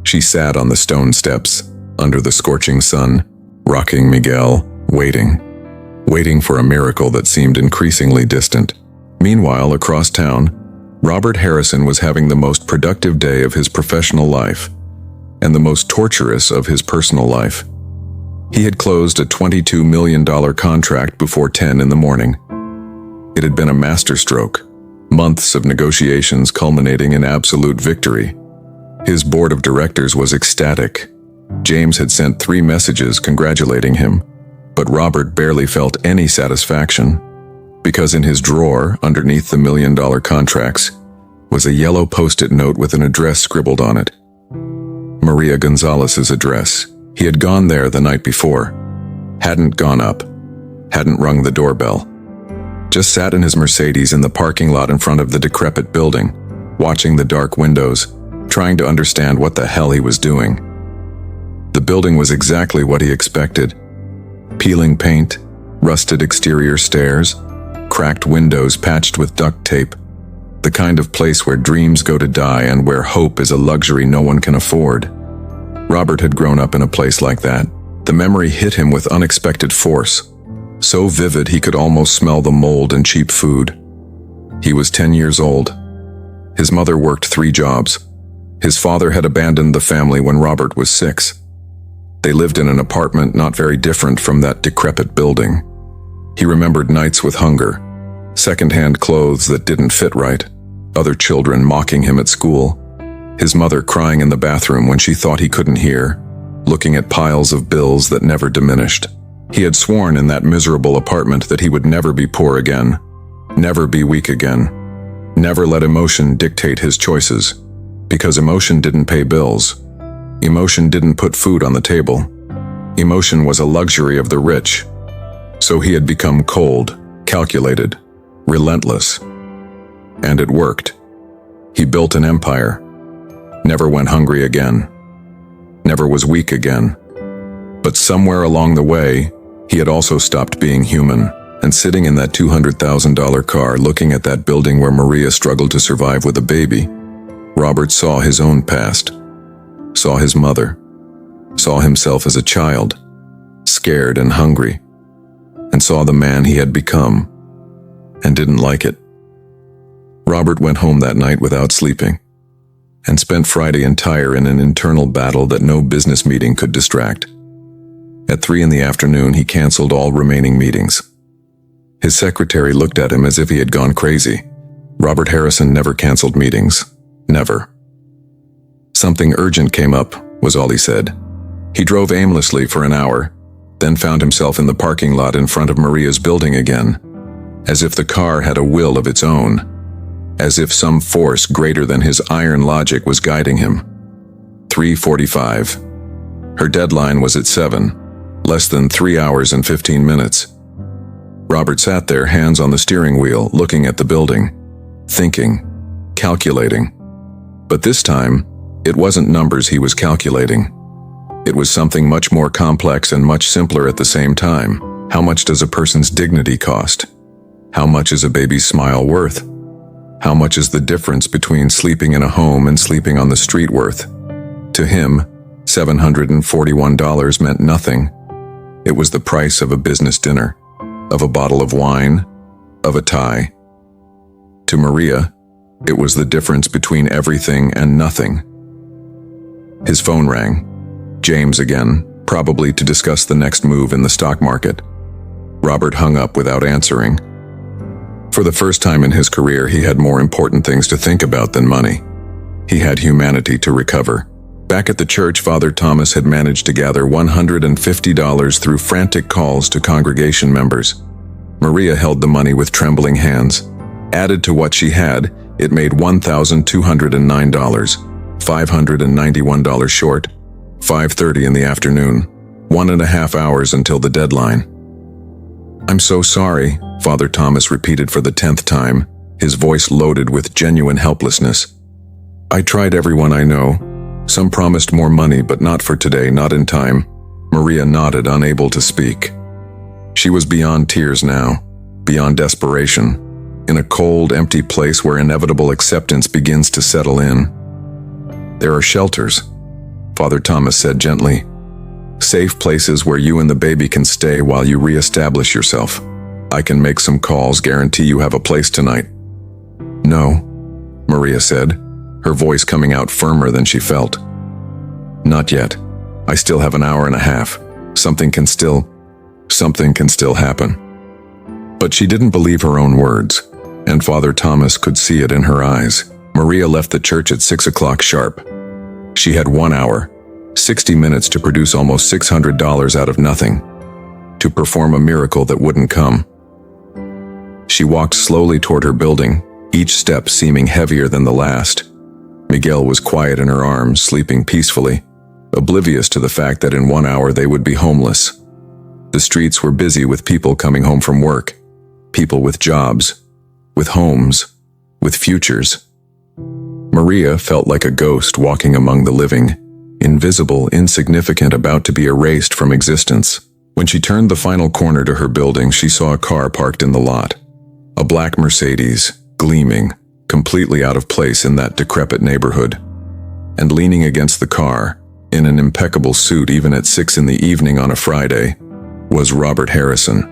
She sat on the stone steps, under the scorching sun, rocking Miguel, waiting for a miracle that seemed increasingly distant. Meanwhile, across town, Robert Harrison was having the most productive day of his professional life, and the most torturous of his personal life. He had closed a $22 million contract before 10 in the morning. It had been a masterstroke, months of negotiations culminating in absolute victory. His board of directors was ecstatic. James had sent 3 messages congratulating him, but Robert barely felt any satisfaction, because in his drawer, underneath the $1 million contracts, was a yellow post-it note with an address scribbled on it. Maria Gonzalez's address. He had gone there the night before, hadn't gone up, hadn't rung the doorbell, just sat in his Mercedes in the parking lot in front of the decrepit building, watching the dark windows, trying to understand what the hell he was doing. The building was exactly what he expected. Peeling paint, rusted exterior stairs, cracked windows patched with duct tape, the kind of place where dreams go to die and where hope is a luxury no one can afford. Robert had grown up in a place like that. The memory hit him with unexpected force, so vivid he could almost smell the mold and cheap food. He was 10 years old. His mother worked 3 jobs. His father had abandoned the family when Robert was 6. They lived in an apartment not very different from that decrepit building. He remembered nights with hunger, second-hand clothes that didn't fit right, other children mocking him at school, his mother crying in the bathroom when she thought he couldn't hear, looking at piles of bills that never diminished. He had sworn in that miserable apartment that he would never be poor again, never be weak again, never let emotion dictate his choices, because emotion didn't pay bills. Emotion didn't put food on the table. Emotion was a luxury of the rich. So he had become cold, calculated, relentless. And it worked. He built an empire. Never went hungry again. Never was weak again. But somewhere along the way, he had also stopped being human, and sitting in that $200,000 car looking at that building where Maria struggled to survive with a baby, Robert saw his own past, saw his mother, saw himself as a child, scared and hungry, and saw the man he had become, and didn't like it. Robert went home that night without sleeping. and spent Friday entire in an internal battle that no business meeting could distract. At 3 in the afternoon, he canceled all remaining meetings. His secretary looked at him as if he had gone crazy. Robert Harrison never canceled meetings. Never. Something urgent came up, was all he said. He drove aimlessly for an hour, then found himself in the parking lot in front of Maria's building again, as if the car had a will of its own, as if some force greater than his iron logic was guiding him. 3:45. Her deadline was at 7, less than 3 hours and 15 minutes. Robert sat there, hands on the steering wheel, looking at the building, thinking, calculating. But this time, it wasn't numbers he was calculating. It was something much more complex and much simpler at the same time. How much does a person's dignity cost? How much is a baby's smile worth? How much is the difference between sleeping in a home and sleeping on the street worth? To him, $741 meant nothing. It was the price of a business dinner, of a bottle of wine, of a tie. To Maria, it was the difference between everything and nothing. His phone rang. James again, probably to discuss the next move in the stock market. Robert hung up without answering. For the first time in his career, he had more important things to think about than money. He had humanity to recover. Back at the church, Father Thomas had managed to gather $150 through frantic calls to congregation members. Maria held the money with trembling hands. Added to what she had, it made $1,209, $591 short. 5:30 in the afternoon, 1.5 hours until the deadline. "I'm so sorry," Father Thomas repeated for the 10th time, his voice loaded with genuine helplessness. "I tried everyone I know. Some promised more money, but not for today, not in time." Maria nodded, unable to speak. She was beyond tears now, beyond desperation, in a cold, empty place where inevitable acceptance begins to settle in. "There are shelters," Father Thomas said gently. "Safe places where you and the baby can stay while you re-establish yourself. I can make some calls, guarantee you have a place tonight." "No," Maria said, her voice coming out firmer than she felt. "Not yet. I still have an hour and a half. Something can still happen." But she didn't believe her own words, and Father Thomas could see it in her eyes. Maria left the church at 6 o'clock sharp. She had 1 hour, 60 minutes to produce almost $600 out of nothing, to perform a miracle that wouldn't come. She walked slowly toward her building, each step seeming heavier than the last. Miguel was quiet in her arms, sleeping peacefully, oblivious to the fact that in 1 hour they would be homeless. The streets were busy with people coming home from work, people with jobs, with homes, with futures. Maria felt like a ghost walking among the living, invisible, insignificant, about to be erased from existence. When she turned the final corner to her building, she saw a car parked in the lot. A black Mercedes, gleaming, completely out of place in that decrepit neighborhood. And leaning against the car, in an impeccable suit even at 6 in the evening on a Friday, was Robert Harrison.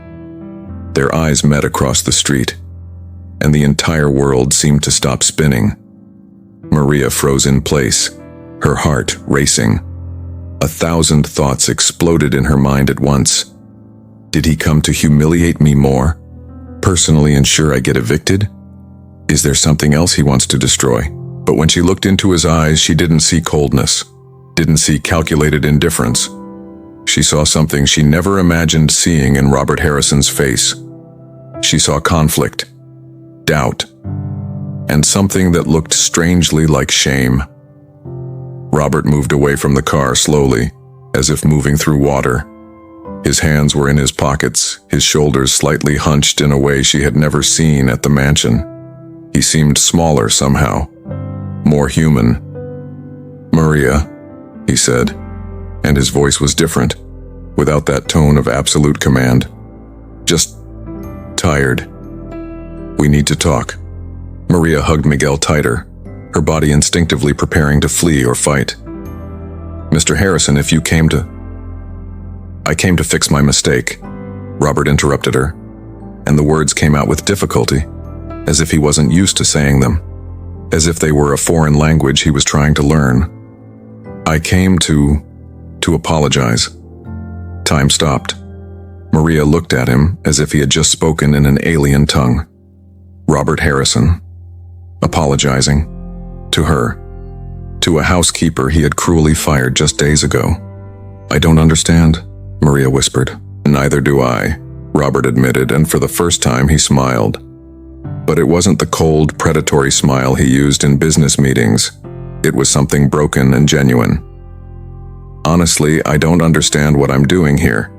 Their eyes met across the street, and the entire world seemed to stop spinning. Maria froze in place, her heart racing. 1,000 thoughts exploded in her mind at once. Did he come to humiliate me more? Personally ensure I get evicted? Is there something else he wants to destroy? But when she looked into his eyes, she didn't see coldness, didn't see calculated indifference. She saw something she never imagined seeing in Robert Harrison's face. She saw conflict, doubt, and something that looked strangely like shame. Robert moved away from the car slowly, as if moving through water. His hands were in his pockets, his shoulders slightly hunched in a way she had never seen at the mansion. He seemed smaller somehow, more human. "Maria," he said, and his voice was different, without that tone of absolute command. "Just tired. We need to talk." Maria hugged Miguel tighter, her body instinctively preparing to flee or fight. "Mr. Harrison, if you came to—" "I came to fix my mistake," Robert interrupted her, and the words came out with difficulty, as if he wasn't used to saying them. as if they were a foreign language he was trying to learn. I came to apologize. Time stopped. Maria looked at him as if he had just spoken in an alien tongue. Robert Harrison, apologizing. To her. To a housekeeper he had cruelly fired just days ago. I don't understand, Maria whispered. Neither do I, Robert admitted, and for the first time he smiled. But it wasn't the cold, predatory smile he used in business meetings. It was something broken and genuine. Honestly, I don't understand what I'm doing here.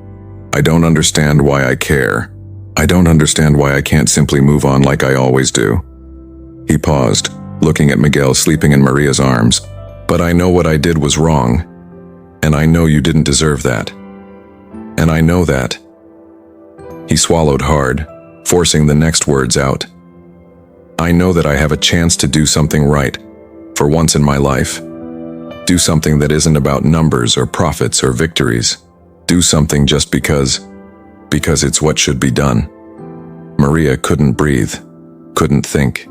I don't understand why I care. I don't understand why I can't simply move on like I always do. He paused, looking at Miguel sleeping in Maria's arms. But I know what I did was wrong. And I know you didn't deserve that. And I know that. He swallowed hard, forcing the next words out. I know that I have a chance to do something right, for once in my life. Do something that isn't about numbers or profits or victories. Do something just because it's what should be done. Maria couldn't breathe, couldn't think,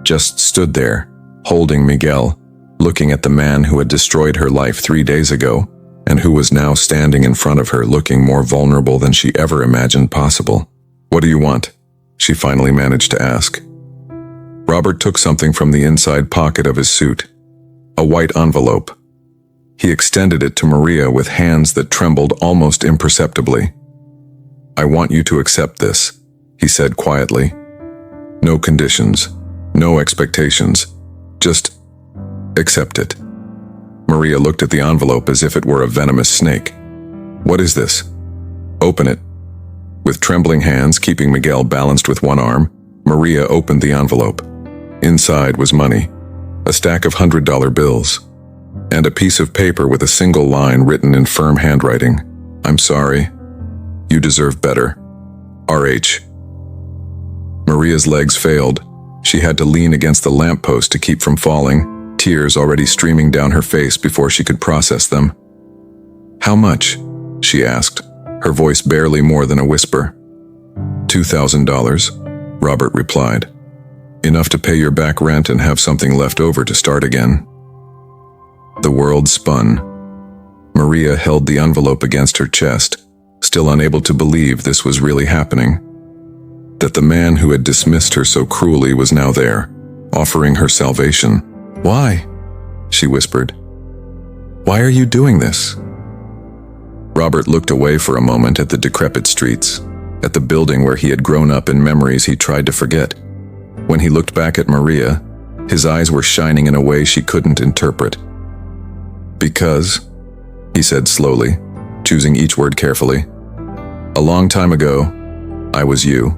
just stood there, holding Miguel, looking at the man who had destroyed her life 3 days ago, and who was now standing in front of her looking more vulnerable than she ever imagined possible. What do you want? She finally managed to ask. Robert took something from the inside pocket of his suit, a white envelope. He extended it to Maria with hands that trembled almost imperceptibly. I want you to accept this, he said quietly. No conditions, no expectations, just accept it. Maria looked at the envelope as if it were a venomous snake. What is this? Open it. With trembling hands, keeping Miguel balanced with one arm, Maria opened the envelope. Inside was money, a stack of $100 bills, and a piece of paper with a single line written in firm handwriting. I'm sorry. You deserve better. R.H. Maria's legs failed. She had to lean against the lamppost to keep from falling, tears already streaming down her face before she could process them. How much? She asked, her voice barely more than a whisper. $2,000, Robert replied. Enough to pay your back rent and have something left over to start again. The world spun. Maria held the envelope against her chest, still unable to believe this was really happening. That the man who had dismissed her so cruelly was now there, offering her salvation. Why? She whispered. Why are you doing this? Robert looked away for a moment at the decrepit streets, at the building where he had grown up in memories he tried to forget. When he looked back at Maria, his eyes were shining in a way she couldn't interpret. Because, he said slowly, choosing each word carefully, a long time ago, I was you,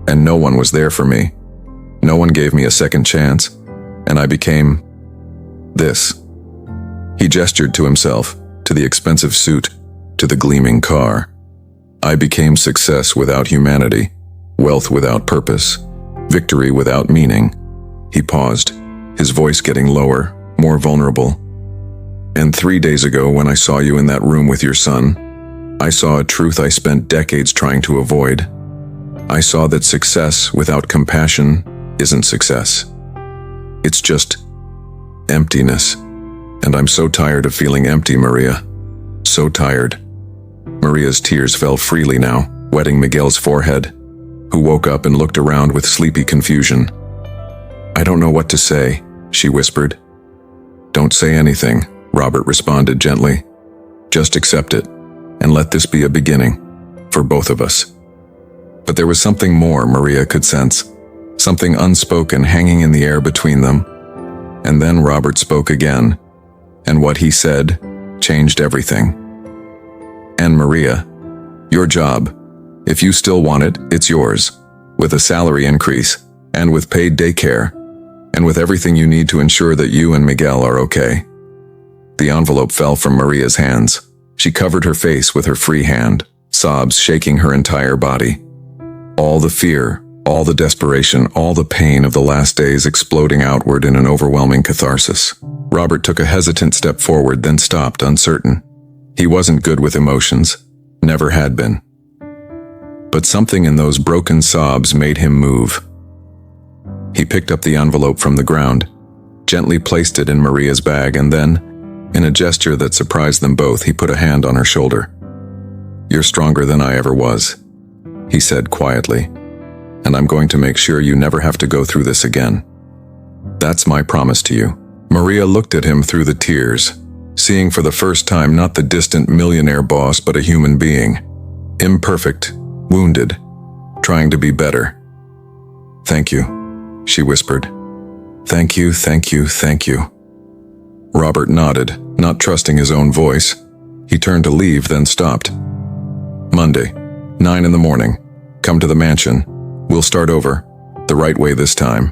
and no one was there for me. No one gave me a second chance, and I became this. He gestured to himself, to the expensive suit, to the gleaming car. I became success without humanity, wealth without purpose, victory without meaning. He paused, his voice getting lower, more vulnerable. And 3 days ago, when I saw you in that room with your son, I saw a truth I spent decades trying to avoid. I saw that success without compassion isn't success. It's just emptiness. And I'm so tired of feeling empty, Maria. So tired. Maria's tears fell freely now, wetting Miguel's forehead, who woke up and looked around with sleepy confusion. I don't know what to say, she whispered. Don't say anything, Robert responded gently. Just accept it, and let this be a beginning, for both of us. But there was something more Maria could sense, something unspoken hanging in the air between them. And then Robert spoke again, and what he said changed everything. And Maria, your job, if you still want it, it's yours, with a salary increase, and with paid daycare, and with everything you need to ensure that you and Miguel are okay. The envelope fell from Maria's hands. She covered her face with her free hand, sobs shaking her entire body. All the fear, all the desperation, all the pain of the last days exploding outward in an overwhelming catharsis. Robert took a hesitant step forward, then stopped, uncertain. He wasn't good with emotions, never had been. But something in those broken sobs made him move. He picked up the envelope from the ground, gently placed it in Maria's bag, and then, in a gesture that surprised them both, he put a hand on her shoulder. "You're stronger than I ever was," he said quietly, "and I'm going to make sure you never have to go through this again. That's my promise to you." Maria looked at him through the tears, seeing for the first time not the distant millionaire boss but a human being, imperfect, wounded, trying to be better. "Thank you," she whispered. "Thank you, thank you, thank you." Robert nodded, not trusting his own voice. He turned to leave, then stopped. "Monday, 9 in the morning. Come to the mansion. We'll start over, the right way this time."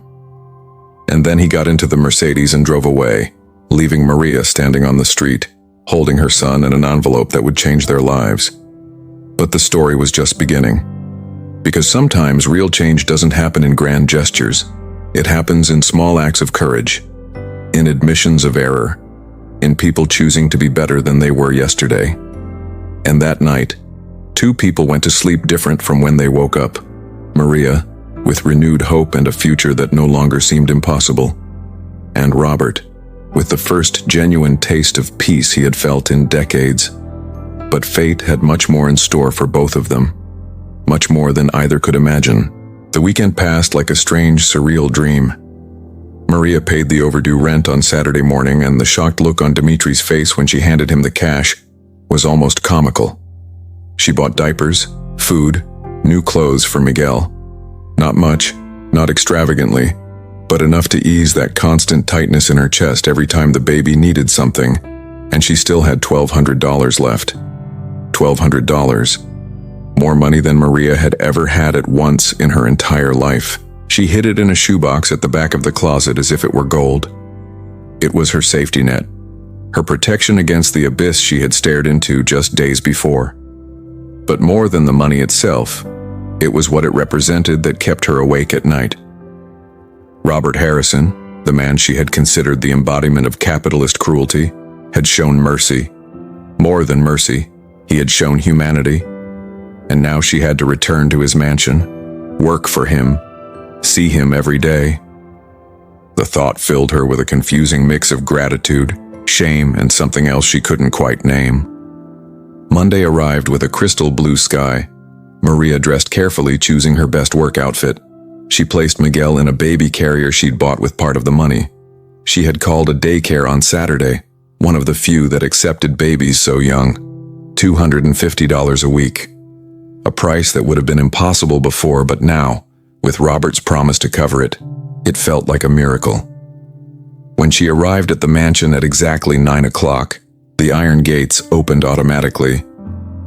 And then he got into the Mercedes and drove away, leaving Maria standing on the street, holding her son and an envelope that would change their lives. But the story was just beginning. Because sometimes real change doesn't happen in grand gestures. It happens in small acts of courage, in admissions of error, in people choosing to be better than they were yesterday. And that night, two people went to sleep different from when they woke up. Maria, with renewed hope and a future that no longer seemed impossible, and Robert, with the first genuine taste of peace he had felt in decades. But fate had much more in store for both of them, much more than either could imagine. The weekend passed like a strange, surreal dream. Maria paid the overdue rent on Saturday morning, and the shocked look on Dimitri's face when she handed him the cash was almost comical. She bought diapers, food, new clothes for Miguel. Not much, not extravagantly, but enough to ease that constant tightness in her chest every time the baby needed something, and she still had $1,200 left. $1,200. More money than Maria had ever had at once in her entire life. She hid it in a shoebox at the back of the closet as if it were gold. It was her safety net, her protection against the abyss she had stared into just days before. But more than the money itself, it was what it represented that kept her awake at night. Robert Harrison, the man she had considered the embodiment of capitalist cruelty, had shown mercy. More than mercy, he had shown humanity. And now she had to return to his mansion, work for him, see him every day. The thought filled her with a confusing mix of gratitude, shame, and something else she couldn't quite name. Monday arrived with a crystal blue sky. Maria dressed carefully, choosing her best work outfit. She placed Miguel in a baby carrier she'd bought with part of the money. She had called a daycare on Saturday, one of the few that accepted babies so young. $250 a week. A price that would have been impossible before, but now, with Robert's promise to cover it, it felt like a miracle. When she arrived at the mansion at exactly 9 o'clock, the iron gates opened automatically.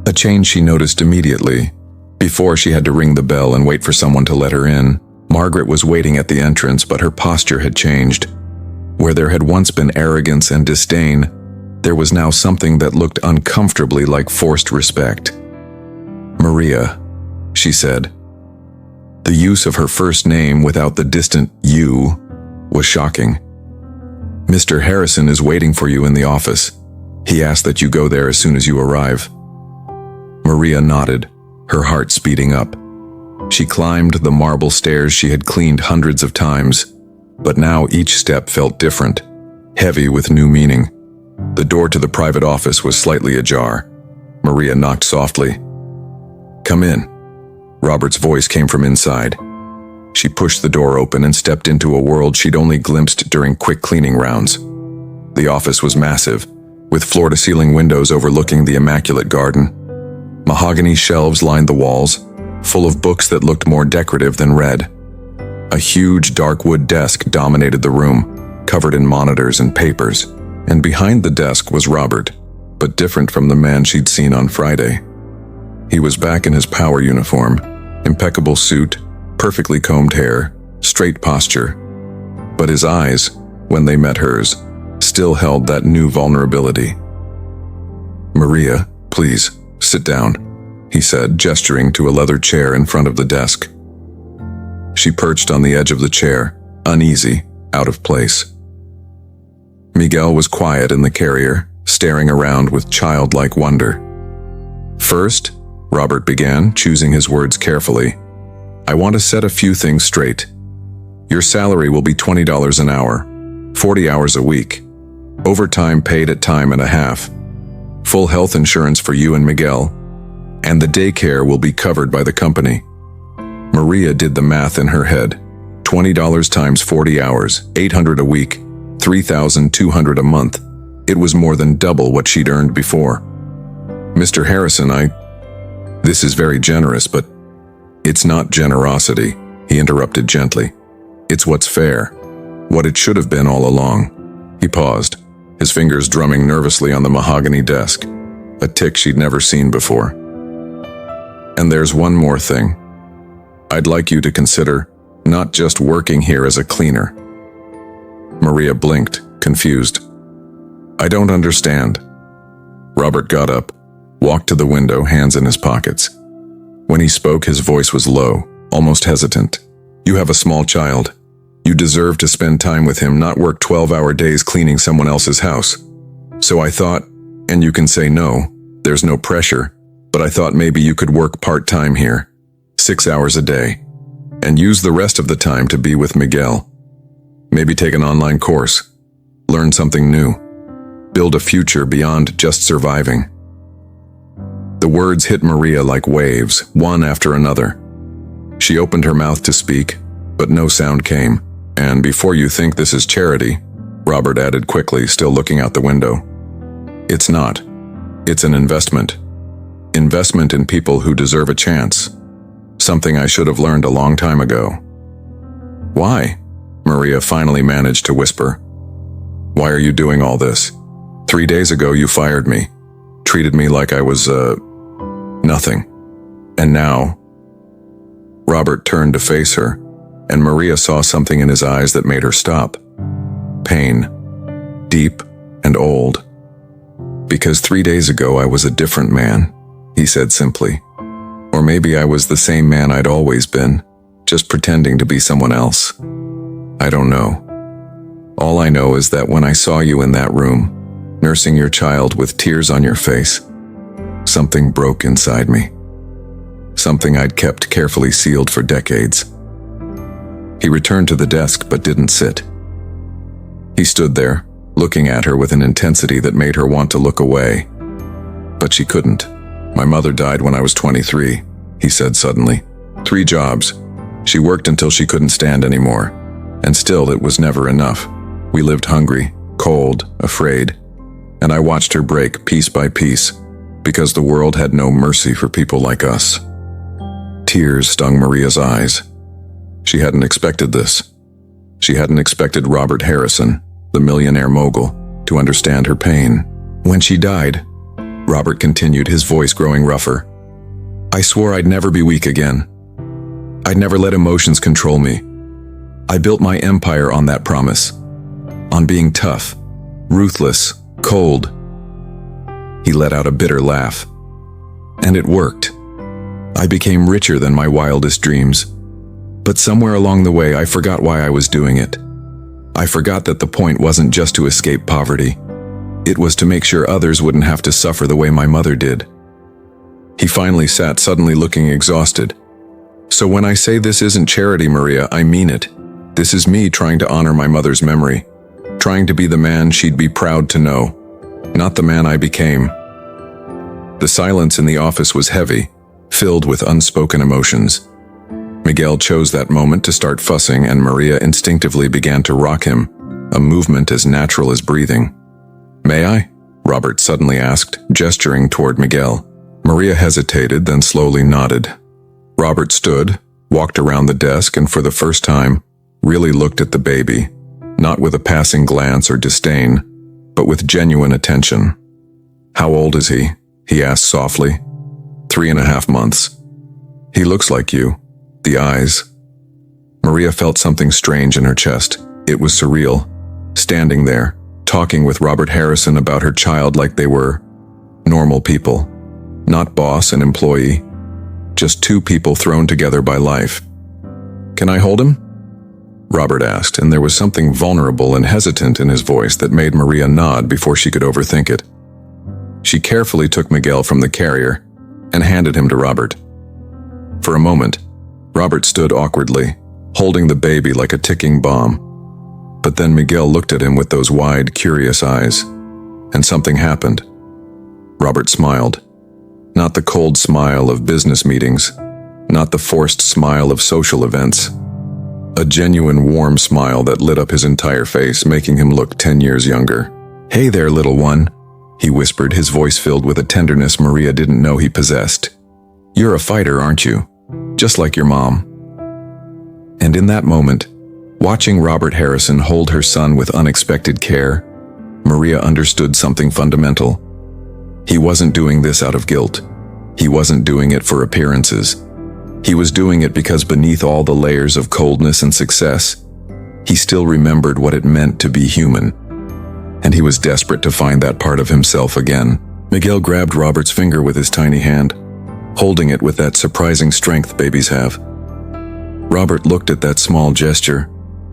A change she noticed immediately. Before she had to ring the bell and wait for someone to let her in, Margaret was waiting at the entrance, but her posture had changed. Where there had once been arrogance and disdain, there was now something that looked uncomfortably like forced respect. "Maria," she said. The use of her first name without the distant "you" was shocking. "Mr. Harrison is waiting for you in the office. He asked that you go there as soon as you arrive." Maria nodded, her heart speeding up. She climbed the marble stairs she had cleaned hundreds of times, but now each step felt different, heavy with new meaning. The door to the private office was slightly ajar. Maria knocked softly. "Come in." Robert's voice came from inside. She pushed the door open and stepped into a world she'd only glimpsed during quick cleaning rounds. The office was massive, with floor-to-ceiling windows overlooking the immaculate garden. Mahogany shelves lined the walls, full of books that looked more decorative than read. A huge dark wood desk dominated the room, covered in monitors and papers, and behind the desk was Robert, but different from the man she'd seen on Friday. He was back in his power uniform, impeccable suit, perfectly combed hair, straight posture. But his eyes, when they met hers, still held that new vulnerability. "Maria, please, sit down," he said, gesturing to a leather chair in front of the desk. She perched on the edge of the chair, uneasy, out of place. Miguel was quiet in the carrier, staring around with childlike wonder. "First," Robert began, choosing his words carefully, "I want to set a few things straight. Your salary will be $20 an hour, 40 hours a week. Overtime paid at time and a half. Full health insurance for you and Miguel. And the daycare will be covered by the company. Maria did the math in her head. $20 times 40 hours, $800 a week, $3,200 a month. It was more than double what she'd earned before. Mr. Harrison, This is very generous, but it's not generosity, he interrupted gently. It's what's fair. What it should have been all along. He paused, his fingers drumming nervously on the mahogany desk, a tick she'd never seen before. And there's one more thing. I'd like you to consider not just working here as a cleaner. Maria blinked, confused. I don't understand. Robert got up, walked to the window, hands in his pockets. When he spoke, his voice was low, almost hesitant. You have a small child. You deserve to spend time with him, not work 12-hour days cleaning someone else's house. So I thought, and you can say no, there's no pressure, but I thought maybe you could work part-time here, 6 hours a day, and use the rest of the time to be with Miguel. Maybe take an online course, learn something new, build a future beyond just surviving. The words hit Maria like waves, one after another. She opened her mouth to speak, but no sound came. And before you think this is charity, Robert added quickly, still looking out the window. It's not. It's an investment. Investment in people who deserve a chance. Something I should have learned a long time ago. Why? Maria finally managed to whisper. Why are you doing all this? 3 days ago you fired me. Treated me like I was, nothing. And now... Robert turned to face her, and Maria saw something in his eyes that made her stop. Pain. Deep and old. Because 3 days ago I was a different man, he said simply. Or maybe I was the same man I'd always been, just pretending to be someone else. I don't know. All I know is that when I saw you in that room, nursing your child with tears on your face, something broke inside me. Something I'd kept carefully sealed for decades. He returned to the desk but didn't sit. He stood there, looking at her with an intensity that made her want to look away. But she couldn't. My mother died when I was 23, he said suddenly. 3 jobs. She worked until she couldn't stand anymore. And still it was never enough. We lived hungry, cold, afraid. And I watched her break piece by piece, because the world had no mercy for people like us. Tears stung Maria's eyes. She hadn't expected this. She hadn't expected Robert Harrison, the millionaire mogul, to understand her pain. When she died, Robert continued, his voice growing rougher, I swore I'd never be weak again. I'd never let emotions control me. I built my empire on that promise. On being tough, ruthless, cold. He let out a bitter laugh. And it worked. I became richer than my wildest dreams. But somewhere along the way, I forgot why I was doing it. I forgot that the point wasn't just to escape poverty. It was to make sure others wouldn't have to suffer the way my mother did. He finally sat, suddenly looking exhausted. So when I say this isn't charity, Maria, I mean it. This is me trying to honor my mother's memory. Trying to be the man she'd be proud to know. Not the man I became. The silence in the office was heavy, filled with unspoken emotions. Miguel chose that moment to start fussing, and Maria instinctively began to rock him, a movement as natural as breathing. May I? Robert suddenly asked, gesturing toward Miguel. Maria hesitated, then slowly nodded. Robert stood, walked around the desk, and for the first time, really looked at the baby, not with a passing glance or disdain, but with genuine attention. How old is he? He asked softly. 3.5 months. He looks like you. The eyes. Maria felt something strange in her chest. It was surreal. Standing there, talking with Robert Harrison about her child like they were normal people. Not boss and employee. Just 2 people thrown together by life. Can I hold him? Robert asked, and there was something vulnerable and hesitant in his voice that made Maria nod before she could overthink it. She carefully took Miguel from the carrier and handed him to Robert. For a moment, Robert stood awkwardly, holding the baby like a ticking bomb. But then Miguel looked at him with those wide, curious eyes, and something happened. Robert smiled. Not the cold smile of business meetings, not the forced smile of social events. A genuine warm smile that lit up his entire face, making him look 10 years younger. "Hey there, little one," he whispered, his voice filled with a tenderness Maria didn't know he possessed. "You're a fighter, aren't you? Just like your mom." And in that moment, watching Robert Harrison hold her son with unexpected care, Maria understood something fundamental. He wasn't doing this out of guilt. He wasn't doing it for appearances. He was doing it because beneath all the layers of coldness and success, he still remembered what it meant to be human. And he was desperate to find that part of himself again. Miguel grabbed Robert's finger with his tiny hand, holding it with that surprising strength babies have. Robert looked at that small gesture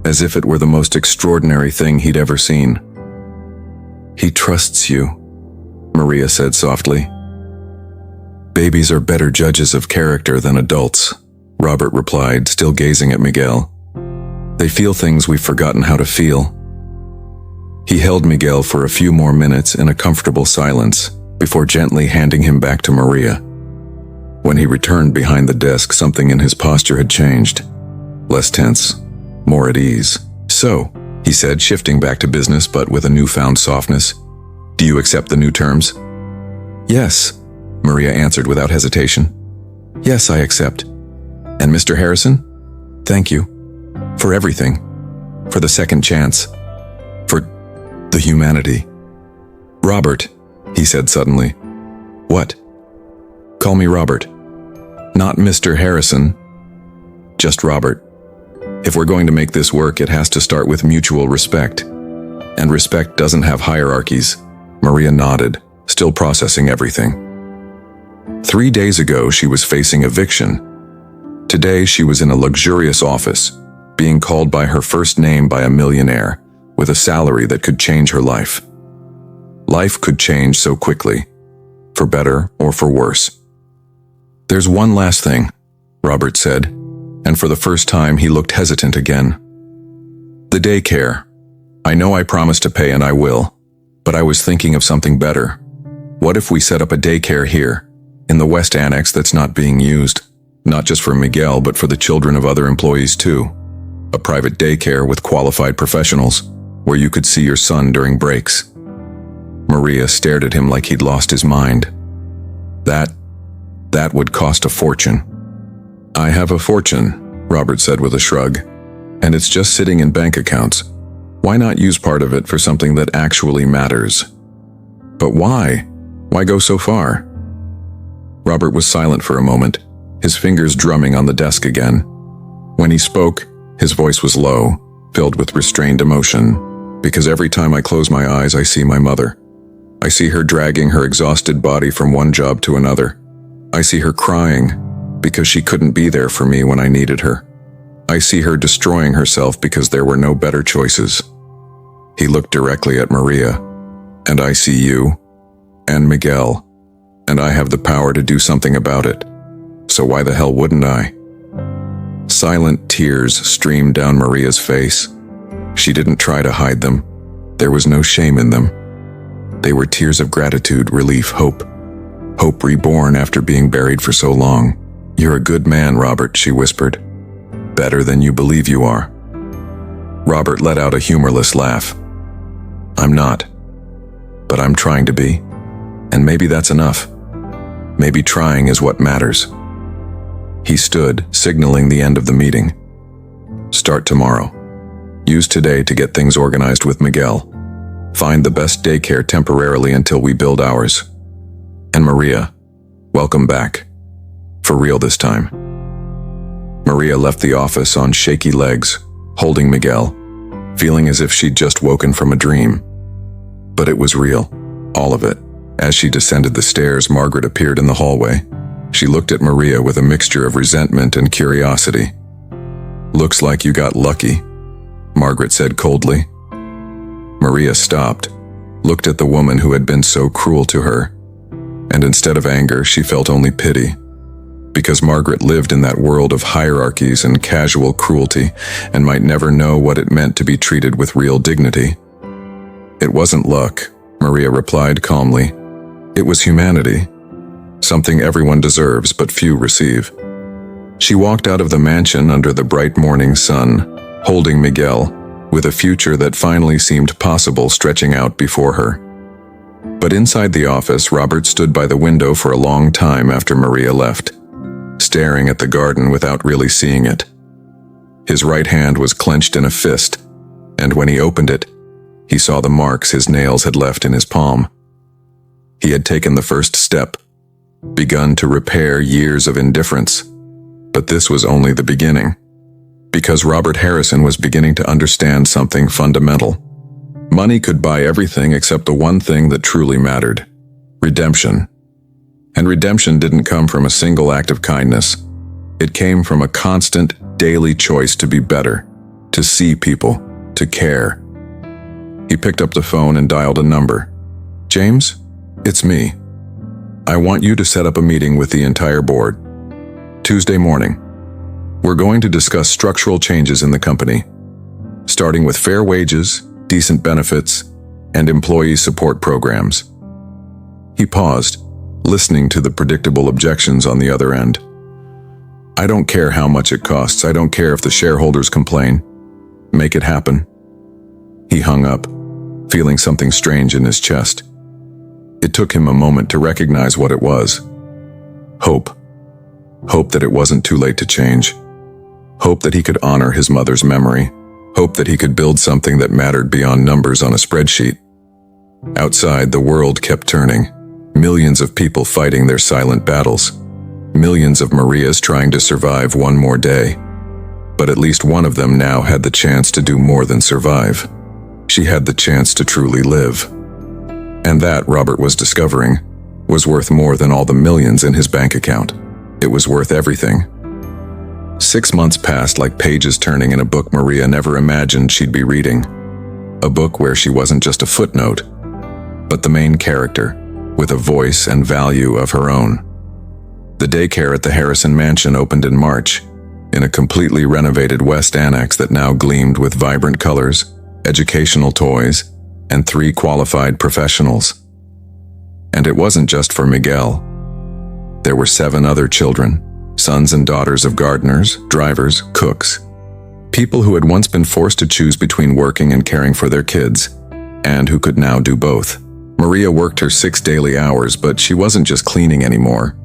as if it were the most extraordinary thing he'd ever seen. "He trusts you," Maria said softly. "Babies are better judges of character than adults," Robert replied, still gazing at Miguel. "They feel things we've forgotten how to feel." He held Miguel for a few more minutes in a comfortable silence before gently handing him back to Maria. When he returned behind the desk, something in his posture had changed. Less tense, more at ease. "So," he said, shifting back to business but with a newfound softness, "do you accept the new terms?" "Yes," Maria answered without hesitation. "Yes, I accept. And Mr. Harrison, thank you. For everything. For the second chance. For the humanity." "Robert," he said suddenly. "What?" "Call me Robert. Not Mr. Harrison. Just Robert. If we're going to make this work, it has to start with mutual respect. And respect doesn't have hierarchies." Maria nodded, still processing everything. 3 days ago, she was facing eviction. Today, she was in a luxurious office, being called by her first name by a millionaire, with a salary that could change her life. Life could change so quickly, for better or for worse. "There's one last thing," Robert said, and for the first time he looked hesitant again. "The daycare. I know I promised to pay and I will, but I was thinking of something better. What if we set up a daycare here, in the West Annex that's not being used, not just for Miguel but for the children of other employees too? A private daycare with qualified professionals, where you could see your son during breaks." Maria stared at him like he'd lost his mind. That would cost a fortune." "I have a fortune," Robert said with a shrug, "and it's just sitting in bank accounts. Why not use part of it for something that actually matters?" "But why? Why go so far?" Robert was silent for a moment, his fingers drumming on the desk again. When he spoke, his voice was low, filled with restrained emotion. "Because every time I close my eyes, I see my mother. I see her dragging her exhausted body from one job to another. I see her crying because she couldn't be there for me when I needed her. I see her destroying herself because there were no better choices." He looked directly at Maria. "And I see you, and Miguel, and I have the power to do something about it. So why the hell wouldn't I?" Silent tears streamed down Maria's face. She didn't try to hide them. There was no shame in them. They were tears of gratitude, relief, hope. Hope reborn after being buried for so long. "You're a good man, Robert," she whispered. "Better than you believe you are." Robert let out a humorless laugh. "I'm not. But I'm trying to be. And maybe that's enough. Maybe trying is what matters." He stood, signaling the end of the meeting. "Start tomorrow. Use today to get things organized with Miguel. Find the best daycare temporarily until we build ours. And Maria, welcome back. For real this time." Maria left the office on shaky legs, holding Miguel, feeling as if she'd just woken from a dream. But it was real, all of it. As she descended the stairs, Margaret appeared in the hallway. She looked at Maria with a mixture of resentment and curiosity. "Looks like you got lucky," Margaret said coldly. Maria stopped, looked at the woman who had been so cruel to her, and instead of anger, she felt only pity. Because Margaret lived in that world of hierarchies and casual cruelty and might never know what it meant to be treated with real dignity. It wasn't luck, Maria replied calmly. It was humanity. Something everyone deserves but few receive. She walked out of the mansion under the bright morning sun, holding Miguel, with a future that finally seemed possible stretching out before her. But inside the office, Robert stood by the window for a long time after Maria left, staring at the garden without really seeing it. His right hand was clenched in a fist, and when he opened it, he saw the marks his nails had left in his palm. He had taken the first step, begun to repair years of indifference. But this was only the beginning, because Robert Harrison was beginning to understand something fundamental. Money could buy everything except the one thing that truly mattered: redemption. And redemption didn't come from a single act of kindness. It came from a constant, daily choice to be better, to see people, to care. He picked up the phone and dialed a number. "James, it's me. I want you to set up a meeting with the entire board. Tuesday morning. We're going to discuss structural changes in the company, starting with fair wages, decent benefits, and employee support programs." He paused, listening to the predictable objections on the other end. "I don't care how much it costs. I don't care if the shareholders complain. Make it happen." He hung up, feeling something strange in his chest. It took him a moment to recognize what it was. Hope. Hope that it wasn't too late to change. Hope that he could honor his mother's memory. Hope that he could build something that mattered beyond numbers on a spreadsheet. Outside, the world kept turning. Millions of people fighting their silent battles. Millions of Marias trying to survive one more day. But at least one of them now had the chance to do more than survive. She had the chance to truly live. And that, Robert was discovering, was worth more than all the millions in his bank account. It was worth everything. 6 months passed like pages turning in a book Maria never imagined she'd be reading. A book where she wasn't just a footnote, but the main character, with a voice and value of her own. The daycare at the Harrison Mansion opened in March, in a completely renovated West Annex that now gleamed with vibrant colors, educational toys, and 3 qualified professionals. And it wasn't just for Miguel. There were 7 other children, sons and daughters of gardeners, drivers, cooks, people who had once been forced to choose between working and caring for their kids, and who could now do both. Maria worked her 6 daily hours, but she wasn't just cleaning anymore.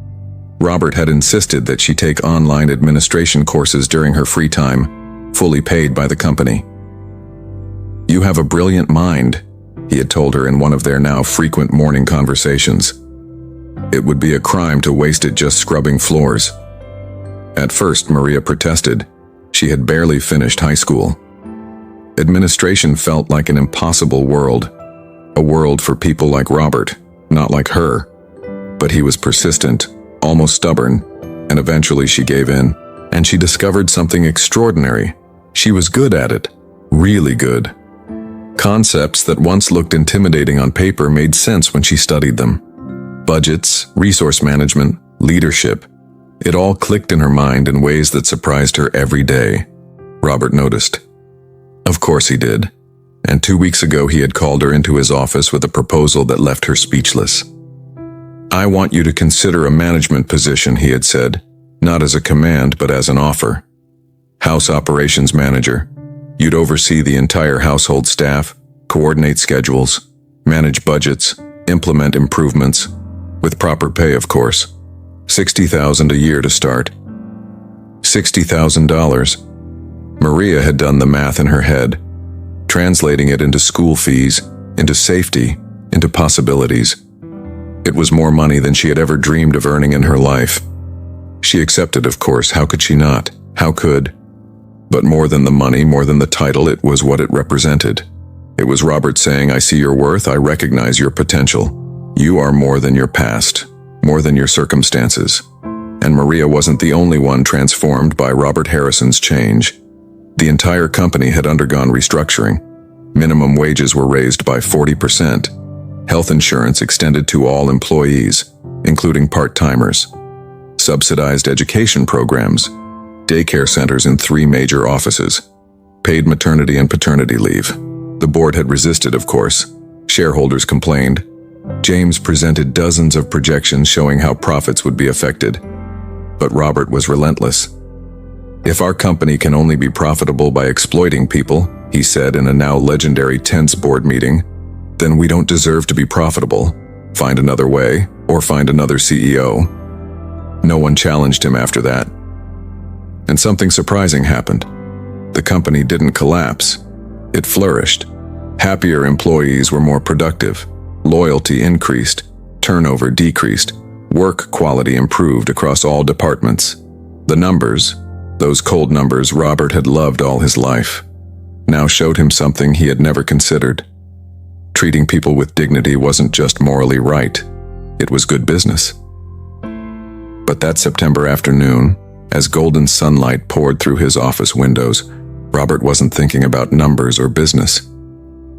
Robert had insisted that she take online administration courses during her free time, fully paid by the company. "You have a brilliant mind," he had told her in one of their now frequent morning conversations. It would be a crime to waste it just scrubbing floors. At first, Maria protested. She had barely finished high school. Administration felt like an impossible world. A world for people like Robert, not like her. But he was persistent, almost stubborn, and eventually she gave in. And she discovered something extraordinary. She was good at it. Really good. Concepts that once looked intimidating on paper made sense when she studied them. Budgets, resource management, leadership. It all clicked in her mind in ways that surprised her every day. Robert noticed. Of course he did. And 2 weeks ago he had called her into his office with a proposal that left her speechless. "I want you to consider a management position," he had said, not as a command but as an offer. House operations manager. You'd oversee the entire household staff, coordinate schedules, manage budgets, implement improvements, with proper pay, of course. $60,000 a year to start. $60,000. Maria had done the math in her head, translating it into school fees, into safety, into possibilities. It was more money than she had ever dreamed of earning in her life. She accepted, of course. How could she not? How could? But more than the money, more than the title, it was what it represented. It was Robert saying, "I see your worth, I recognize your potential. You are more than your past, more than your circumstances." And Maria wasn't the only one transformed by Robert Harrison's change. The entire company had undergone restructuring. Minimum wages were raised by 40%. Health insurance extended to all employees, including part-timers. subsidized education programs, daycare centers in 3 major offices, paid maternity and paternity leave. The board had resisted, of course. Shareholders complained. James presented dozens of projections showing how profits would be affected. But Robert was relentless. "If our company can only be profitable by exploiting people," he said in a now legendary tense board meeting, "then we don't deserve to be profitable. Find another way, or find another CEO." No one challenged him after that. And something surprising happened. The company didn't collapse. It flourished. Happier employees were more productive. Loyalty increased. Turnover decreased. Work quality improved across all departments. The numbers, those cold numbers Robert had loved all his life, now showed him something he had never considered. Treating people with dignity wasn't just morally right. It was good business. But that September afternoon, as golden sunlight poured through his office windows, Robert wasn't thinking about numbers or business.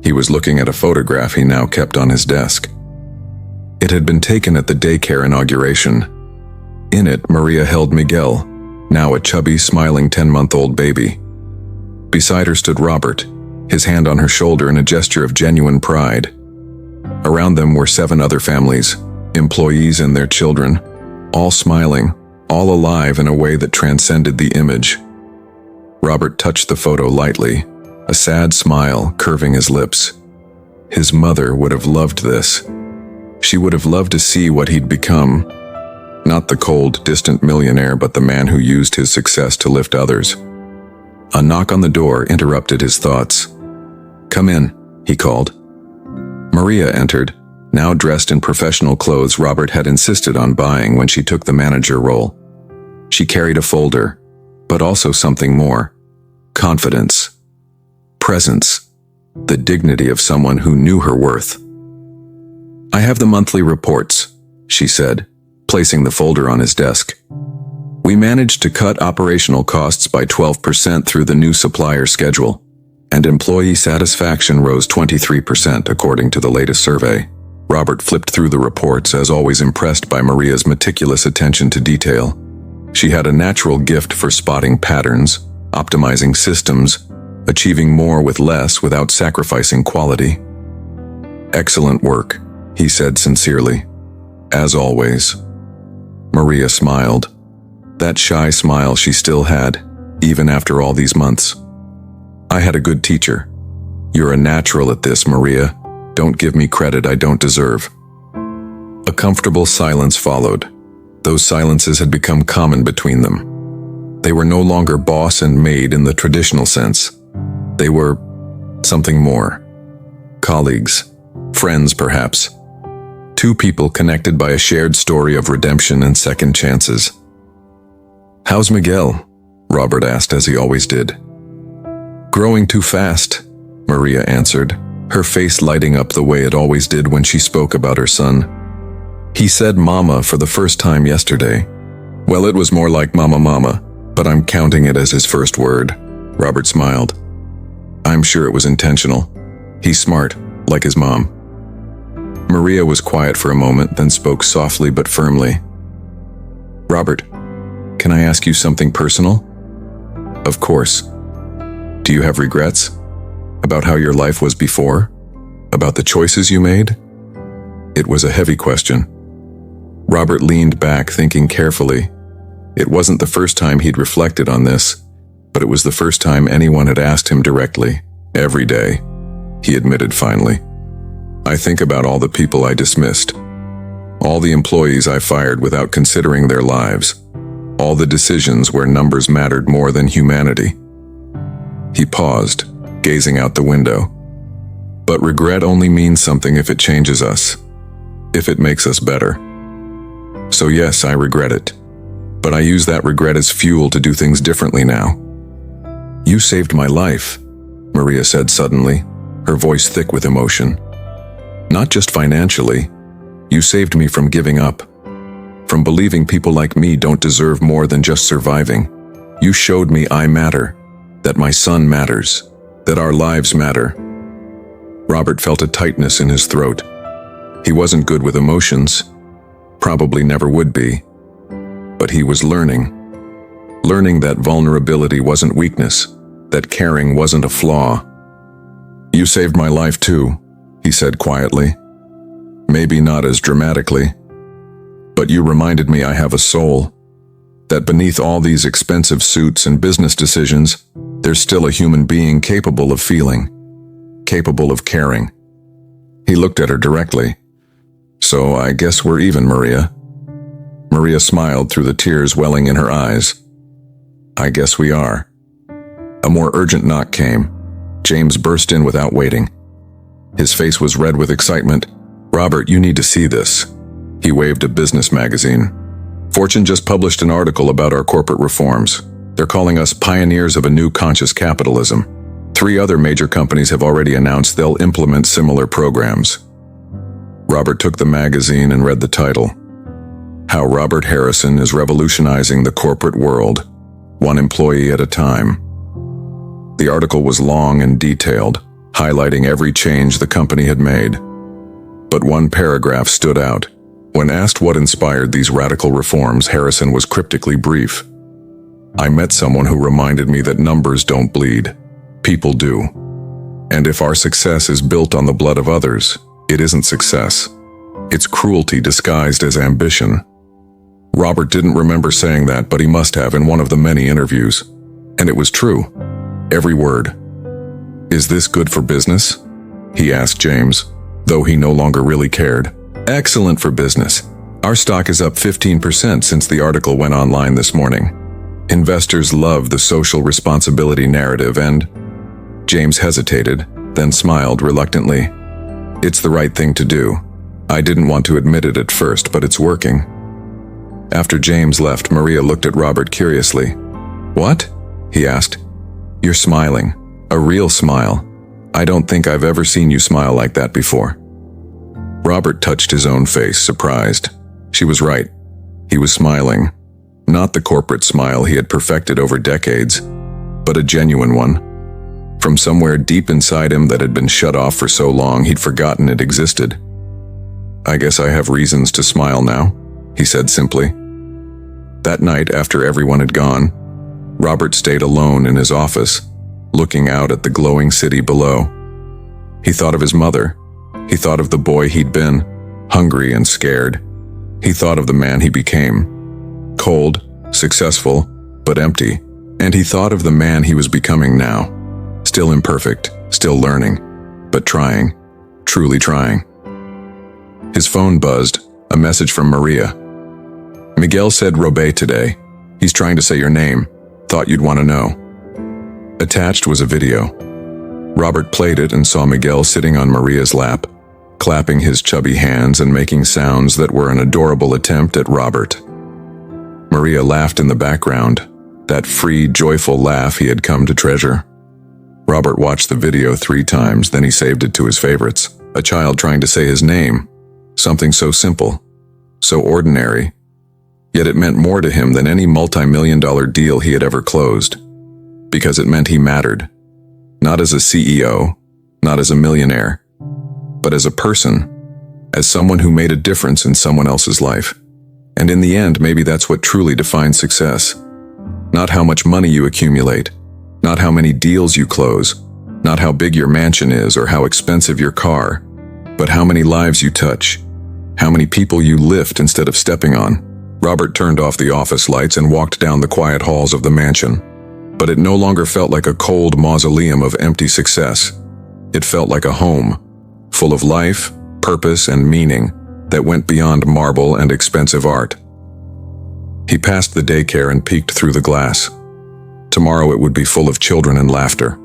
He was looking at a photograph he now kept on his desk. It had been taken at the daycare inauguration. In it, Maria held Miguel, now a chubby, smiling 10-month-old baby. Beside her stood Robert, his hand on her shoulder in a gesture of genuine pride. Around them were 7 other families, employees and their children, all smiling, all alive in a way that transcended the image. Robert touched the photo lightly, a sad smile curving his lips. His mother would have loved this. She would have loved to see what he'd become. Not the cold, distant millionaire, but the man who used his success to lift others. A knock on the door interrupted his thoughts. "Come in," he called. Maria entered, now dressed in professional clothes Robert had insisted on buying when she took the manager role. She carried a folder, but also something more: confidence, presence, the dignity of someone who knew her worth. "I have the monthly reports," she said, placing the folder on his desk. "We managed to cut operational costs by 12% through the new supplier schedule, and employee satisfaction rose 23% according to the latest survey." Robert flipped through the reports, as always impressed by Maria's meticulous attention to detail. She had a natural gift for spotting patterns, optimizing systems, achieving more with less without sacrificing quality. "Excellent work," he said sincerely. "As always." Maria smiled. That shy smile she still had, even after all these months. "I had a good teacher. You're a natural at this, Maria. Don't give me credit I don't deserve." A comfortable silence followed. Those silences had become common between them. They were no longer boss and maid in the traditional sense. They were something more. Colleagues, friends perhaps. 2 people connected by a shared story of redemption and second chances. "How's Miguel?" Robert asked, as he always did. "Growing too fast," Maria answered, her face lighting up the way it always did when she spoke about her son. "He said mama for the first time yesterday. Well, it was more like mama mama, but I'm counting it as his first word." Robert smiled. "I'm sure it was intentional. He's smart, like his mom." Maria was quiet for a moment, then spoke softly but firmly. "Robert, can I ask you something personal?" "Of course. Do you have regrets? About how your life was before? About the choices you made?" It was a heavy question. Robert leaned back, thinking carefully. It wasn't the first time he'd reflected on this, but it was the first time anyone had asked him directly. "Every day," he admitted finally. "I think about all the people I dismissed. All the employees I fired without considering their lives. All the decisions where numbers mattered more than humanity." He paused, gazing out the window. "But regret only means something if it changes us, if it makes us better. So yes, I regret it. But I use that regret as fuel to do things differently now." "You saved my life," Maria said suddenly, her voice thick with emotion. "Not just financially. You saved me from giving up. From believing people like me don't deserve more than just surviving. You showed me I matter, that my son matters, that our lives matter." Robert felt a tightness in his throat. He wasn't good with emotions, probably never would be. but he was learning. Learning that vulnerability wasn't weakness, that caring wasn't a flaw. "You saved my life too," he said quietly. Maybe not as dramatically. "But you reminded me I have a soul. That beneath all these expensive suits and business decisions, there's still a human being capable of feeling, capable of caring." He looked at her directly. "So I guess we're even, Maria." Maria smiled through the tears welling in her eyes. "I guess we are." A more urgent knock came. James burst in without waiting. His face was red with excitement. "Robert, you need to see this." He waved a business magazine. "Fortune just published an article about our corporate reforms. They're calling us pioneers of a new conscious capitalism. 3 other major companies have already announced they'll implement similar programs." Robert took the magazine and read the title. "How Robert Harrison is Revolutionizing the Corporate World, One Employee at a Time." The article was long and detailed, highlighting every change the company had made. But one paragraph stood out. When asked what inspired these radical reforms, Harrison was cryptically brief. "I met someone who reminded me that numbers don't bleed. People do. And if our success is built on the blood of others, it isn't success. It's cruelty disguised as ambition." Robert didn't remember saying that, but he must have in one of the many interviews. And it was true. Every word. "Is this good for business?" he asked James, though he no longer really cared. "Excellent for business. Our stock is up 15% since the article went online this morning. Investors love the social responsibility narrative and—" James hesitated, then smiled reluctantly. "It's the right thing to do. I didn't want to admit it at first, but it's working." After James left, Maria looked at Robert curiously. "What?" he asked. "You're smiling. A real smile. I don't think I've ever seen you smile like that before." Robert touched his own face, surprised. She was right. He was smiling. Not the corporate smile he had perfected over decades, but a genuine one. From somewhere deep inside him that had been shut off for so long he'd forgotten it existed. "I guess I have reasons to smile now," he said simply. That night, after everyone had gone, Robert stayed alone in his office, looking out at the glowing city below. He thought of his mother. He thought of the boy he'd been, hungry and scared. He thought of the man he became, cold, successful, but empty. And he thought of the man he was becoming now, still imperfect, still learning, but trying, truly trying. His phone buzzed, a message from Maria. "Miguel said Robé today. He's trying to say your name. Thought you'd want to know." Attached was a video. Robert played it and saw Miguel sitting on Maria's lap, clapping his chubby hands and making sounds that were an adorable attempt at Robert. Maria laughed in the background, that free, joyful laugh he had come to treasure. Robert watched the video 3 times, then he saved it to his favorites. A child trying to say his name. Something so simple, so ordinary. Yet it meant more to him than any multi-million-dollar deal he had ever closed. Because it meant he mattered. Not as a CEO, not as a millionaire, but as a person, as someone who made a difference in someone else's life. And in the end, maybe that's what truly defines success. Not how much money you accumulate, not how many deals you close, not how big your mansion is or how expensive your car, but how many lives you touch, how many people you lift instead of stepping on. Robert turned off the office lights and walked down the quiet halls of the mansion. But it no longer felt like a cold mausoleum of empty success. It felt like a home, full of life, purpose, and meaning that went beyond marble and expensive art. He passed the daycare and peeked through the glass. Tomorrow it would be full of children and laughter.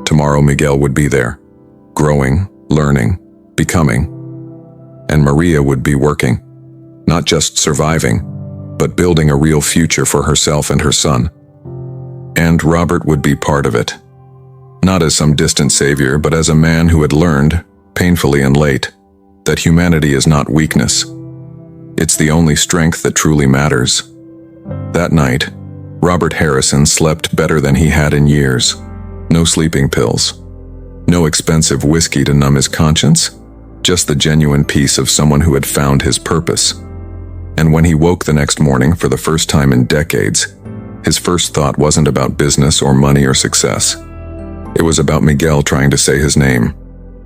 Tomorrow Miguel would be there, growing, learning, becoming. And Maria would be working, not just surviving, but building a real future for herself and her son. And Robert would be part of it. Not as some distant savior, but as a man who had learned, painfully and late, that humanity is not weakness. It's the only strength that truly matters. That night, Robert Harrison slept better than he had in years. No sleeping pills. No expensive whiskey to numb his conscience. Just the genuine peace of someone who had found his purpose. And when he woke the next morning for the first time in decades, his first thought wasn't about business or money or success. It was about Miguel trying to say his name,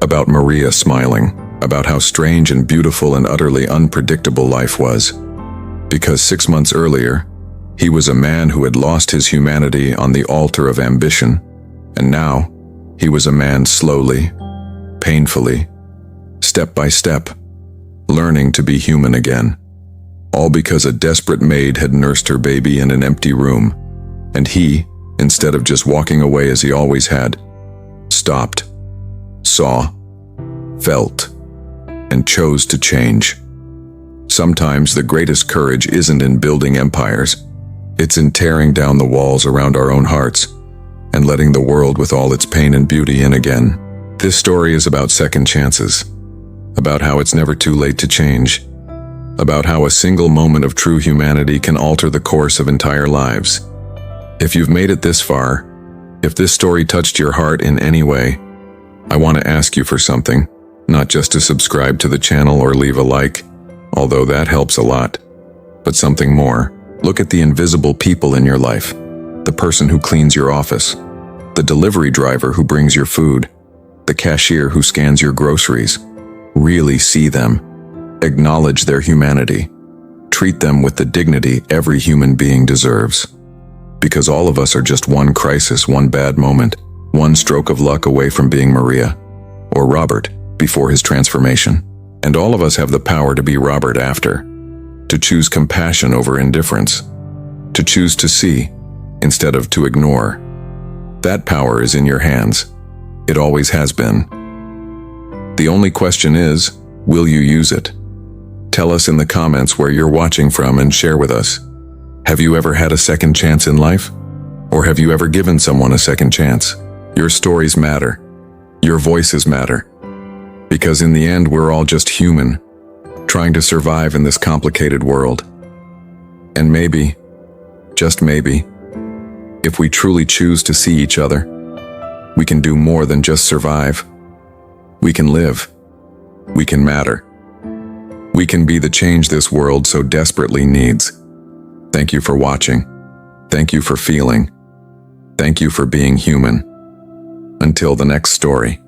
about Maria smiling, about how strange and beautiful and utterly unpredictable life was. Because 6 months earlier, he was a man who had lost his humanity on the altar of ambition, and now he was a man slowly, painfully, step by step, learning to be human again. All because a desperate maid had nursed her baby in an empty room, and he, instead of just walking away as he always had, stopped, saw, felt, and chose to change. Sometimes the greatest courage isn't in building empires, it's in tearing down the walls around our own hearts and letting the world with all its pain and beauty in again. This story is about second chances, about how it's never too late to change, about how a single moment of true humanity can alter the course of entire lives. If you've made it this far, if this story touched your heart in any way, I want to ask you for something, not just to subscribe to the channel or leave a like, although that helps a lot, but something more. Look at the invisible people in your life, the person who cleans your office, the delivery driver who brings your food, the cashier who scans your groceries. Really see them. Acknowledge their humanity. Treat them with the dignity every human being deserves. Because all of us are just one crisis, one bad moment, one stroke of luck away from being Maria, or Robert, before his transformation. And all of us have the power to be Robert after, to choose compassion over indifference, to choose to see instead of to ignore. That power is in your hands. It always has been. The only question is, will you use it? Tell us in the comments where you're watching from and share with us. Have you ever had a second chance in life? Or have you ever given someone a second chance? Your stories matter. Your voices matter. Because in the end, we're all just human, trying to survive in this complicated world. And maybe, just maybe, if we truly choose to see each other, we can do more than just survive. We can live. We can matter. We can be the change this world so desperately needs. Thank you for watching. Thank you for feeling. Thank you for being human. Until the next story.